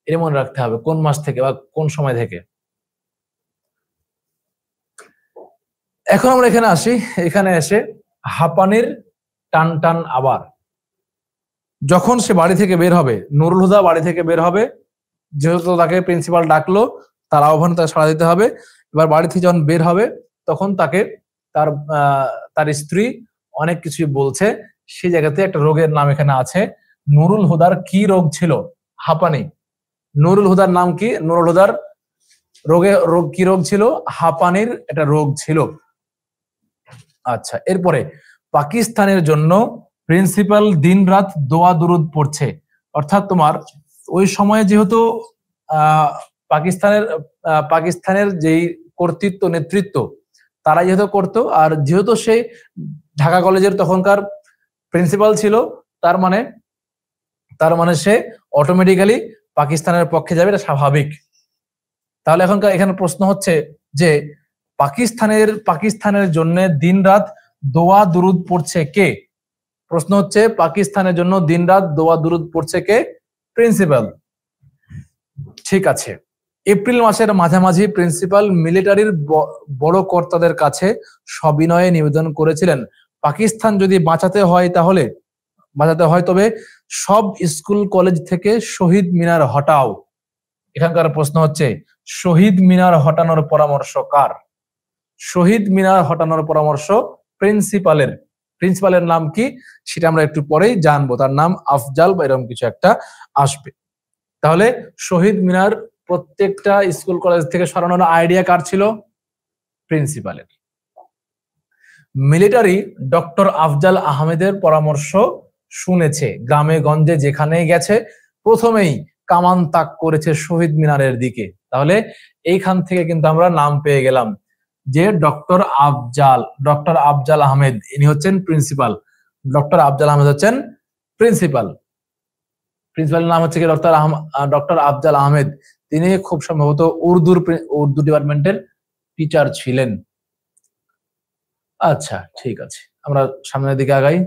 এটা মনে রাখতে হবে কোন মাস থেকে বা কোন সময় থেকে। এখন আমরা এখানে আসি, এখানে এসে হাঁপানির টান টান আবার। যখন সে বাড়ি থেকে বের হবে, নুরুল হুদা বাড়ি থেকে বের হবে, যেহেতু তাকে প্রিন্সিপাল ডাকলো, তার আহ্বানে তাকে সাড়া দিতে হবে। এবার বাড়ি থেকে যখন বের হবে তখন তাকে তার তার স্ত্রী অনেক কিছু বলছে। সেই জায়গাতে একটা রোগের নাম এখানে আছে। নুরুল হুদার কি রোগ ছিল? হাঁপানি। নুরুল হুদার নাম কি? নুরুল হুদার রোগ কি রোগ ছিল? হাঁপানির একটা রোগ ছিল। আচ্ছা, এরপরে পাকিস্তানের জন্য প্রিন্সিপাল দিন রাত দোয়া দুরুদ পড়ছে। অর্থাৎ তোমার ওই সময়ে যেহেতু পাকিস্তানের যেই কর্তৃত্ব নেতৃত্ব তারা যেহেতু করতো, আর যেহেতু সে ঢাকা কলেজের তখনকার প্রিন্সিপাল ছিল, তার মানে সে অটোমেটিক্যালি পাকিস্তানের পক্ষে যাবে, এটা স্বাভাবিক। তাহলে এখানে প্রশ্ন হচ্ছে যে পাকিস্তানের জন্য দিন রাত দোয়া দুরুদ পড়ছে কে? প্রশ্ন হচ্ছে পাকিস্তানের জন্য দিন রাত দোয়া দুরুদ পড়ছে কে? প্রিন্সিপাল। ঠিক আছে। এপ্রিল মাসের মাঝামাঝি প্রিন্সিপাল মিলিটারির বড় কর্তাদের কাছে সবিনয়ে নিবেদন করেছিলেন, পাকিস্তান যদি বাঁচাতে হয় তবে সব স্কুল কলেজ থেকে শহীদ মিনার হটাও। এখানকার প্রশ্ন হচ্ছে শহীদ মিনার হটানোর পরামর্শ কার? শহীদ মিনার হটানোর পরামর্শ প্রিন্সিপালের। প্রিন্সিপালের নাম কি সেটা আমরা একটু পরেই জানবো, তার নাম আফজাল বা এরকম কিছু একটা আসবে। তাহলে শহীদ মিনার প্রত্যেকটা স্কুল কলেজ থেকে সরানোর আইডিয়া কার ছিল? প্রিন্সিপালের। মিলিটারি ডক্টর আফজাল আহমেদের পরামর্শ শুনেছে, গ্রামে গঞ্জে যেখানেই গেছে প্রথমেই কামান তাক করেছে শহীদ মিনারের দিকে। তাহলে এইখান থেকে কিন্তু আমরা নাম পেয়ে গেলাম যে ডক্টর আফজাল আহমেদ ইনি হচ্ছেন প্রিন্সিপাল। ডক্টর আফজাল আহমেদ হচ্ছেন প্রিন্সিপাল। প্রিন্সিপালের নাম হচ্ছে কি? ডক্টর আফজাল আহমেদ। তিনি খুব সম্ভবত উর্দু ডিপার্টমেন্টের টিচার ছিলেন। আচ্ছা, ঠিক আছে, আমরা সামনের দিকে আগাই।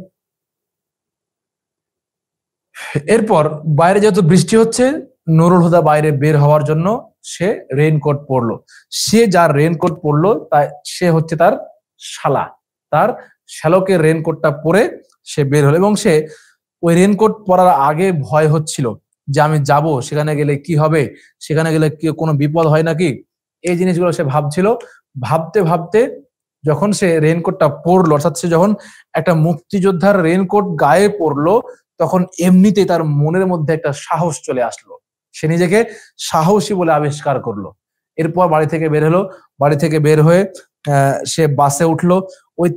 এরপর বাইরে যেহেতু বৃষ্টি হচ্ছে, নুরুল হুদা বাইরে বের হওয়ার জন্য সে রেইনকোট পরলো। সে যার রেইনকোট পরলো সে হচ্ছে তার শালা। তার শ্যালকের রেইনকোটটা পরে সে বের হলো, এবং সে ওই রেইনকোট পরার আগে ভয় হচ্ছিল যে আমি যাব, সেখানে গেলে কি হবে, সেখানে গেলে কি কোনো বিপদ হয় নাকি, এই জিনিসগুলো সে ভাবছিল। ভাবতে ভাবতে যখন সে রেইনকোটটা পরলো, অর্থাৎ সে যখন একটা মুক্তিযোদ্ধার রেইনকোট গায়ে পরলো, তখন এমনিতেই তার মনের মধ্যে একটা সাহস চলে আসলো। সে নিজেকে সাহসী বলে আবিষ্কার করলো। এরপর বাড়ি থেকে বের হলো। বাড়ি থেকে বের হয়ে সে বাসে উঠলো।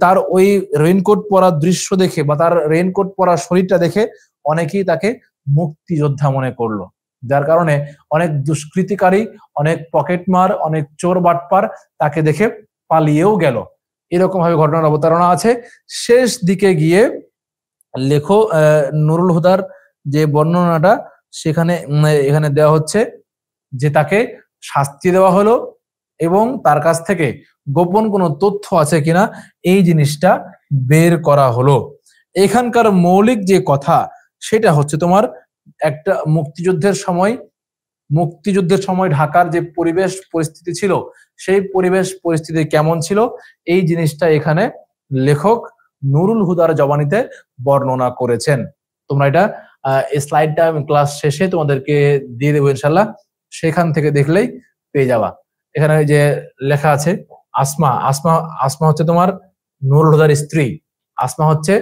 তার ওই রেইনকোট পরার দৃশ্য দেখে বা তার রেইনকোট পরার শরীরটা দেখে অনেকেই তাকে মুক্তিযোদ্ধা মনে করলো, যার কারণে অনেক দুষ্কৃতিকারী, অনেক পকেটমার, অনেক চোর বাটপার তাকে দেখে পালিয়েও গেল। এরকম ভাবে ঘটনার অবতারণা আছে। শেষ দিকে গিয়ে নুরুল হুদার যে বর্ণনাটা সেখানে এখানে দেওয়া হচ্ছে যে তাকে শাস্তি দেওয়া হলো এবং তার কাছ থেকে গোপন কোনো তথ্য আছে কিনা এই জিনিসটা বের করা হলো। এখানকার মৌলিক যে কথা সেটা হচ্ছে তোমার একটা মুক্তিযুদ্ধের সময় ঢাকার যে পরিবেশ পরিস্থিতি ছিল সেই পরিবেশ পরিস্থিতি কেমন ছিল এই জিনিসটা এখানে লেখক নুরুল হুদার জবানিতে বর্ণনা করেছেন। তোমরা এটা এই স্লাইডটা আমি ক্লাস শেষে তোমাদেরকে দিয়ে দেবো ইনশাল্লাহ, সেখান থেকে দেখলেই পেয়ে যাবা। এখানে যে লেখা আছে আসমা, আসমা হচ্ছে তোমার নুরুল হুদার স্ত্রী, আসমা হচ্ছে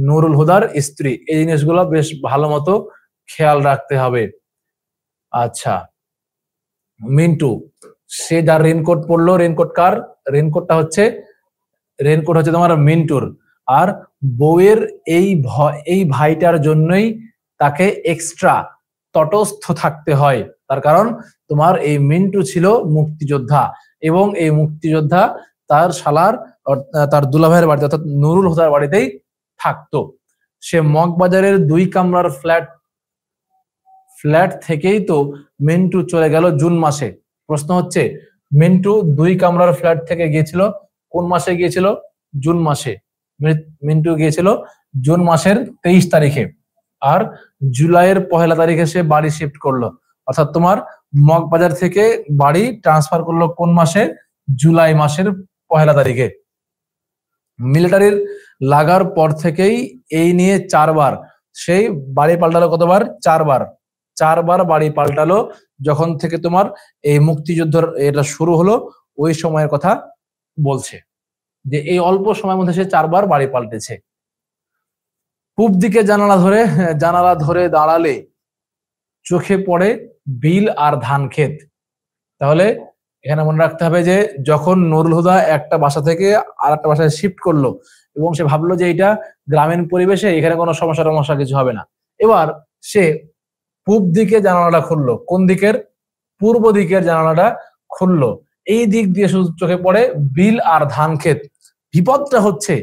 নুরুল হুদার স্ত্রী। এই জিনিসগুলো বেশ ভালো মতো খেয়াল রাখতে হবে। আচ্ছা, মিন্টু সে যার রেনকোট পরলো, রেনকোট কার? রেনকোট হচ্ছে তোমার মিন্টুর। আর বউয়ের এই ভাইটার জন্যই তাকে এক্সট্রা তটস্থ থাকতে হয়, তার কারণ তোমার এই মিন্টু ছিল মুক্তিযোদ্ধা এবং এই মুক্তিযোদ্ধা তার শালার তার দুলাভাইয়ের বাড়িতে অর্থাৎ নুরুল হুদার বাড়িতেই থাকতো। সে মগবাজারের 2 কামরার ফ্ল্যাট থেকেই তো মিন্টু চলে গেল জুন মাসে। প্রশ্ন হচ্ছে মিন্টু 2 কামরার ফ্ল্যাট থেকে গিয়েছিল কোন মাসে গিয়েছিল? জুন মাসে। মিন্টু গিয়েছিল জুন মাসের 23 তারিখে, আর জুলাইয়ের 1 তারিখে সে বাড়ি শিফট করলো। অর্থাৎ তোমার মগবাজার থেকে বাড়ি ট্রান্সফার করলো কোন মাসে? জুলাই মাসের 1 তারিখে। মিলিটারির লাগার পর থেকেই এই নিয়ে 4 বার সেই বাড়ি পাল্টালো। কতবার? 4 বার। 4 বার বাড়ি পাল্টালো যখন থেকে তোমার এই মুক্তিযুদ্ধের এটা শুরু হলো ওই সময়ের কথা বলছে, যে এই অল্প সময়ের মধ্যে সে 4 বার বাড়ি পাল্টেছে। পূব দিকে জানালা ধরে দাঁড়ালে চোখে পড়ে বিল আর ধান ক্ষেত। তাহলে এখানে মনে রাখতে হবে যে যখন নুরুল হুদা একটা বাসা থেকে আর একটা বাসায় শিফট করলো এবং সে ভাবলো যে এটা গ্রামীণ পরিবেশে, এখানে কোনো সমস্যা কিছু হবে না, এবার সে পূব দিকে জানালাটা খুললো। কোন দিকের? পূর্ব দিকের জানালাটা খুললো। এই দিক দিয়ে শুধু চোখে পড়ে বিল আর ধান ক্ষেত। বিপদটা হচ্ছে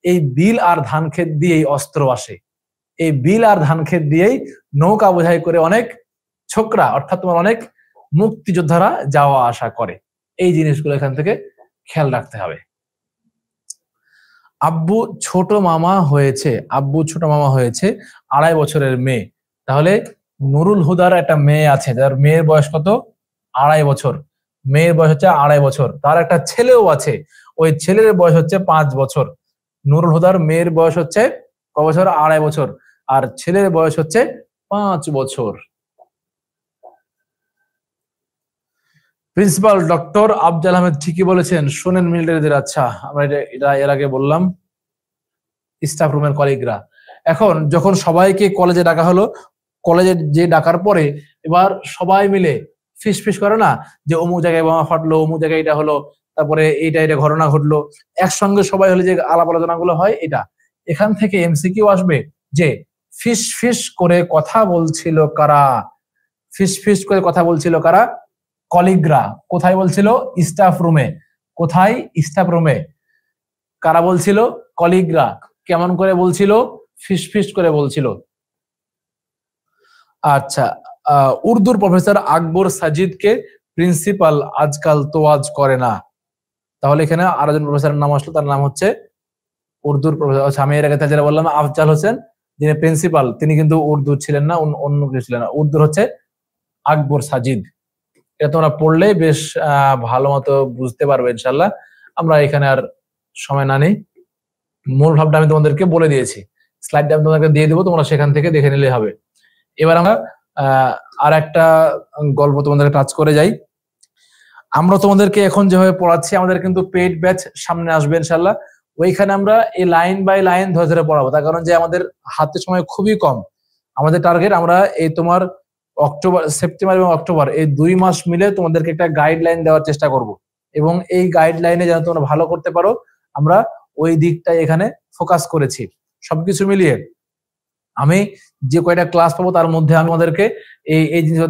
এই বিল আর ধান ক্ষেত দিয়েই অস্ত্র আসে, এই বিল আর ধান ক্ষেত দিয়েই নৌকা বোঝাই করে অনেক ছোকরা অর্থাৎ তোমার অনেক মুক্তিযোদ্ধারা যাওয়া আসা করে। এই জিনিসগুলো এখান থেকে খেয়াল রাখতে হবে। আব্বু ছোট মামা হয়েছে 2.5 বছরের মেয়ে। তাহলে নুরুল হুদার একটা মেয়ে আছে, যার মেয়ের বয়স কত? 2.5 বছর। মেয়ের বয়স হচ্ছে 2.5 বছর। তার একটা ছেলেও আছে, ওই ছেলের বয়স হচ্ছে 5 বছর। নুরুল হুদার মেয়ের বয়স হচ্ছে ক বছর? 2.5 বছর। আর ছেলের বয়স হচ্ছে 5 বছর। প্রিন্সিপাল ডক্টর আফজাল আহমেদ ঠিকই বলেছেন, শোনেন মিলিটারিদের। আচ্ছা, আমরা এটা এর আগে বললাম, স্টাফ রুমের কলিগরা। এখন যখন সবাইকে কলেজে ডাকা হলো, কলেজে যে ডাকার পরে এবার সবাই মিলে ফিস করে না যে অমুক জায়গায় বোমা ফাটলো, অমুক জায়গায় এটা হলো, তারপরে এটা ঘটনা ঘটলো, একসঙ্গে সবাই হলে যে আলাপ আলোচনা গুলো হয়, এটা এখান থেকে এমসিকিউ আসবে যে ফিস করে কথা বলছিল কারা? ফিস করে কথা বলছিল কারা? কলিগরা। কোথায় বলছিল? স্টাফ রুমে। কোথায়? স্টাফ রুমে। কারা বলছিল? কলিগরা। কেমন করে বলছিল? ফিস করে বলছিল। আচ্ছা, উর্দুর প্রফেসর আকবর সাজিদকে প্রিন্সিপাল আজকাল তোয়াজ করে না। তাহলে এখানে আরেকজন প্রফেসরের নাম আসলো, তার নাম হচ্ছে উর্দুর প্রফেসর। আচ্ছা, আমি এর আগে যেটা বললাম আফজাল হোসেন যিনি প্রিন্সিপাল, তিনি কিন্তু উর্দু ছিলেন না, অন্য কিছু ছিলেন না। উর্দুর হচ্ছে আকবর সাজিদ। এটা তোমরা পড়লে বেশ ভালো মতো বুঝতে পারবে ইনশাল্লাহ। আমরা এখানে আর সময় না নেই, মূল ভাবটা আমি তোমাদেরকে বলে দিয়েছি। স্লাইডটা আমি তোমাদেরকে দিয়ে দেবো, তোমরা সেখান থেকে দেখে নিলে হবে। এবার আমরা আর একটা গল্প তোমাদের টাচ করে যাই। আমরা তোমাদেরকে এখন যেভাবে পড়াচ্ছি, আমাদের কিন্তু পেইড ব্যাচ সামনে আসবে ইনশাল্লাহ। ওইখানে আমরা এই লাইন বাই লাইন ধরে ধরে পড়াবো, তার কারণ যে আমাদের হাতে সময় খুবই কম। আমাদের টার্গেট আমরা এই তোমার সেপ্টেম্বর এবং অক্টোবর এই 2 মাস মিলে তোমাদেরকে একটা গাইডলাইন দেওয়ার চেষ্টা করব, এবং এই গাইডলাইনে যেন তোমরা ভালো করতে পারো আমরা ওই দিকটাই এখানে ফোকাস করেছি। সবকিছু মিলিয়ে আমি যে কয়টা ক্লাস পাবো তার মধ্যে আমি তোমাদেরকে এই জিনিস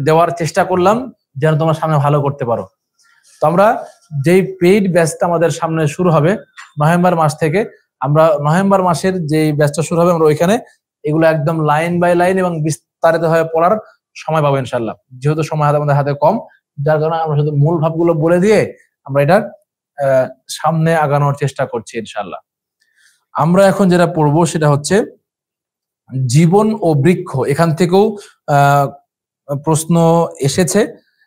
দেওয়ার চেষ্টা করলাম যেন তোমরা সামনে ভালো করতে পারো। তো আমরা যেই পেইড ব্যাচটা আমাদের সামনে শুরু হবে নভেম্বর মাস থেকে, আমরা নভেম্বর মাসের যে ব্যাচটা শুরু হবে আমরা ওইখানে এগুলো একদম লাইন বাই লাইন এবং বিস্তারিত ভাবে পড়ার সময় পাবো ইনশাল্লাহ। যেহেতু সময় আমাদের হাতে কম, যার কারণে আমরা শুধু মূল ভাবগুলো বলে দিয়ে আমরা এটা সামনে আগানোর চেষ্টা করছি ইনশাল্লাহ। আমরা এখন যেটা পড়বো সেটা হচ্ছে জীবন ও বৃক্ষ। এখান থেকেও প্রশ্ন এসেছে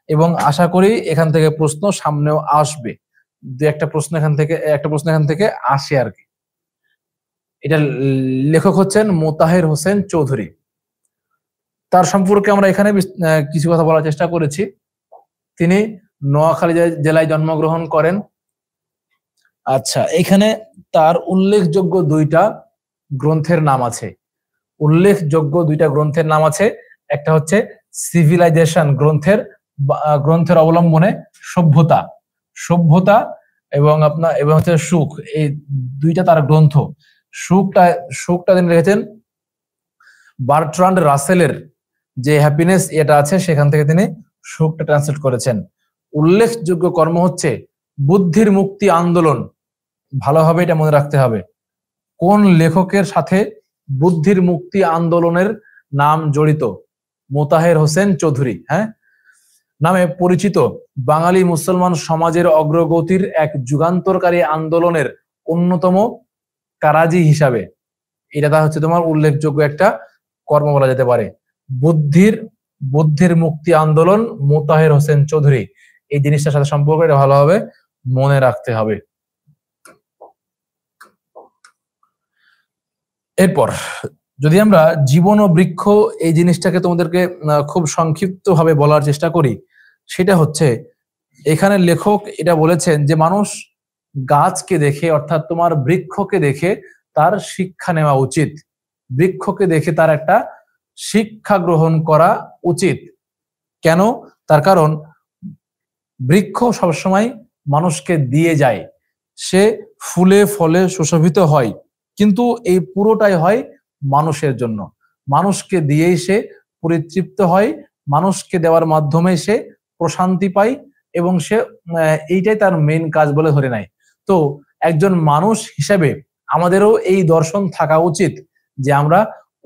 এবং আশা করি এখান থেকে প্রশ্ন সামনেও আসবে। একটা প্রশ্ন এখান থেকে আসে আর কি। এটা লেখক হচ্ছেন মোতাহের হোসেন চৌধুরী। তার সম্পর্কে আমরা এখানে কিছু কথা বলার চেষ্টা করেছি। তিনি নোয়াখালী জেলায় জন্মগ্রহণ করেন। আচ্ছা, এখানে তার উল্লেখযোগ্য দুইটা গ্রন্থের নাম আছে। একটা হচ্ছে সিভিলাইজেশন গ্রন্থের অবলম্বনে সভ্যতা এবং হচ্ছে সুখ, এই দুইটা তার গ্রন্থ। সুখটা তিনি লিখেছেন বার্ট্রান্ড রাসেলের যে হ্যাপিনেস এটা আছে সেখান থেকে তিনি সুখটা ট্রান্সলেট করেছেন। উল্লেখযোগ্য কর্ম হচ্ছে বুদ্ধির মুক্তি আন্দোলন। ভালোভাবে এটা মনে রাখতে হবে, কোন লেখকের সাথে বুদ্ধির মুক্তি আন্দোলনের নাম জড়িত? মোতাহের হোসেন চৌধুরী নামে পরিচিত বাঙালি মুসলমান সমাজের অগ্রগতির এক যুগান্তরকারী আন্দোলনের অন্যতম কারাজি হিসাবে এটা হচ্ছে তোমার উল্লেখযোগ্য একটা কর্ম বলা যেতে পারে। বুদ্ধির মুক্তি আন্দোলন, মোতাহের হোসেন চৌধুরী। এই জিনিসটার সাথে সম্পর্ক এটা ভালোভাবে মনে রাখতে হবে। এরপর যদি আমরা জীবন ও বৃক্ষ এই জিনিসটাকে তোমাদেরকে খুব সংক্ষিপ্ত ভাবে বলার চেষ্টা করি, সেটা হচ্ছে এখানে লেখক এটা বলেছেন যে মানুষ গাছকে দেখে, অর্থাৎ তোমার বৃক্ষকে দেখে তার শিক্ষা নেওয়া উচিত। বৃক্ষকে দেখে তার একটা শিক্ষা গ্রহণ করা উচিত। কেন? তার কারণ বৃক্ষ সবসময় মানুষকে দিয়ে যায়, সে ফুলে ফলে সুশোভিত হয়, কিন্তু এই পুরোটাই হয় মানুষের জন্য। মানুষকে দিয়েই সে পরিতৃপ্ত হয়, মানুষকে দেওয়ার মাধ্যমে সে প্রশান্তি পায় এবং সে এইটাই তার মেইন কাজ বলে ধরে নেয়। তো একজন মানুষ হিসেবে আমাদেরও এই দর্শন থাকা উচিত যে আমরা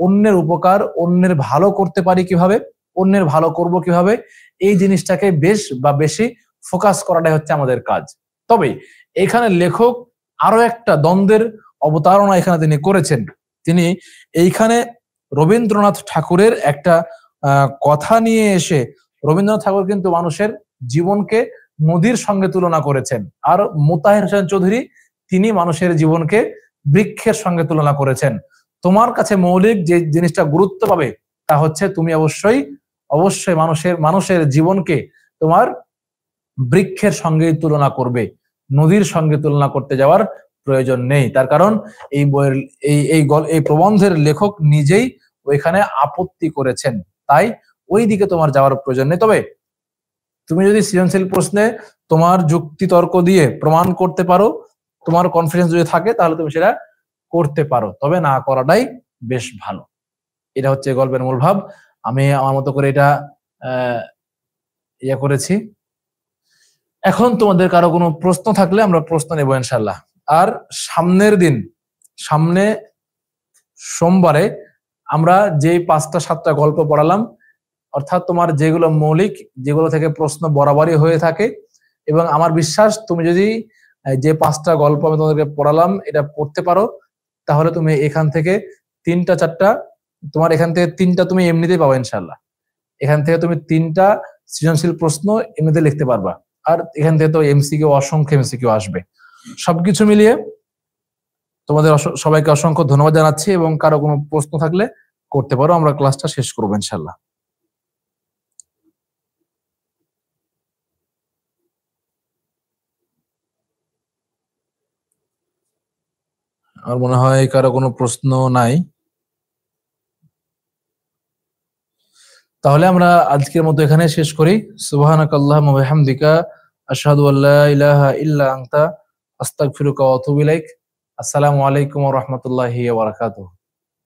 অন্যের উপকার, অন্যের ভালো করতে পারি কিভাবে, অন্যের ভালো করব কিভাবে, এই জিনিসটাকে বেশি ফোকাস করাটাই হচ্ছে আমাদের কাজ। তবে এখানে লেখক আরো একটা দ্বন্দ্বের অবতারণা এখানে তিনি করেছেন। তিনি এইখানে রবীন্দ্রনাথ ঠাকুরের একটা কথা নিয়ে এসে, রবীন্দ্রনাথ ঠাকুর কিন্তু মানুষের জীবনকে নদীর সঙ্গে তুলনা করেছেন, আর মোতাহের হোসেন চৌধুরী তিনি মানুষের জীবনকে বৃক্ষের সঙ্গে তুলনা করেছেন। তোমার কাছে মৌলিক যে জিনিসটা গুরুত্ব পাবে তা হচ্ছে তুমি অবশ্যই মানুষের জীবনকে তোমার বৃক্ষের সঙ্গে তুলনা করবে, নদীর সঙ্গে তুলনা করতে যাওয়ার প্রয়োজন নেই। তার কারণ এই বইয়ের এই প্রবন্ধের লেখক নিজেই ওইখানে আপত্তি করেছেন, তাই ওই দিকে তোমার যাওয়ার প্রয়োজন নেই। তবে তুমি যদি সৃজনশীল প্রশ্নে তোমার যুক্তি তর্ক দিয়ে প্রমাণ করতে পারো, তোমার কনফিডেন্স যদি থাকে, তাহলে তুমি সেটা করতে পারো, তবে না করাটাই বেশ ভালো। এটা হচ্ছে গল্পের মূল ভাব। আমি আমার মতো করে এটা করেছি। এখন তোমাদের কারো কোনো প্রশ্ন থাকলে আমরা প্রশ্ন নেব ইনশাল্লাহ। আর সামনে সোমবারে আমরা যে 5-7টা গল্প পড়ালাম, অর্থাৎ তোমার যেগুলো মৌলিক, যেগুলো থেকে প্রশ্ন বরাবরই হয়ে থাকে, এবং আমার বিশ্বাস তুমি যদি যে 5টা গল্প আমি তোমাদেরকে পড়ালাম এটা পড়তে পারো, তাহলে তুমি এখান থেকে 3-4টা তোমার এখান থেকে 3টা তুমি এমনিতেই পাবা ইনশাল্লাহ। এখান থেকে তুমি 3টা সৃজনশীল প্রশ্ন এমনিতে লিখতে পারবা, আর এখান থেকে তো এমসিকিউ, অসংখ্য এমসিকিউ আসবে। সবকিছু মিলিয়ে তোমাদের সবাইকে অসংখ্য ধন্যবাদ জানাচ্ছি, এবং কারো কোনো প্রশ্ন থাকলে করতে পারো, আমরা ক্লাসটা শেষ করবো ইনশাল্লাহ। আমার মনে হয় কারো কোনো প্রশ্ন নাই, তাহলে আমরা আজকের মতো এখানে শেষ করি। সুবহানাকাল্লাহুম্মা ওয়া বিহামদিকা আশহাদু আল্লা ইলাহা ইল্লা আনতা আস্তাগফিরুকা ওয়া আতুবু ইলাইক। আসসালামু আলাইকুম ওয়া রাহমাতুল্লাহি ওয়া বারাকাতুহু।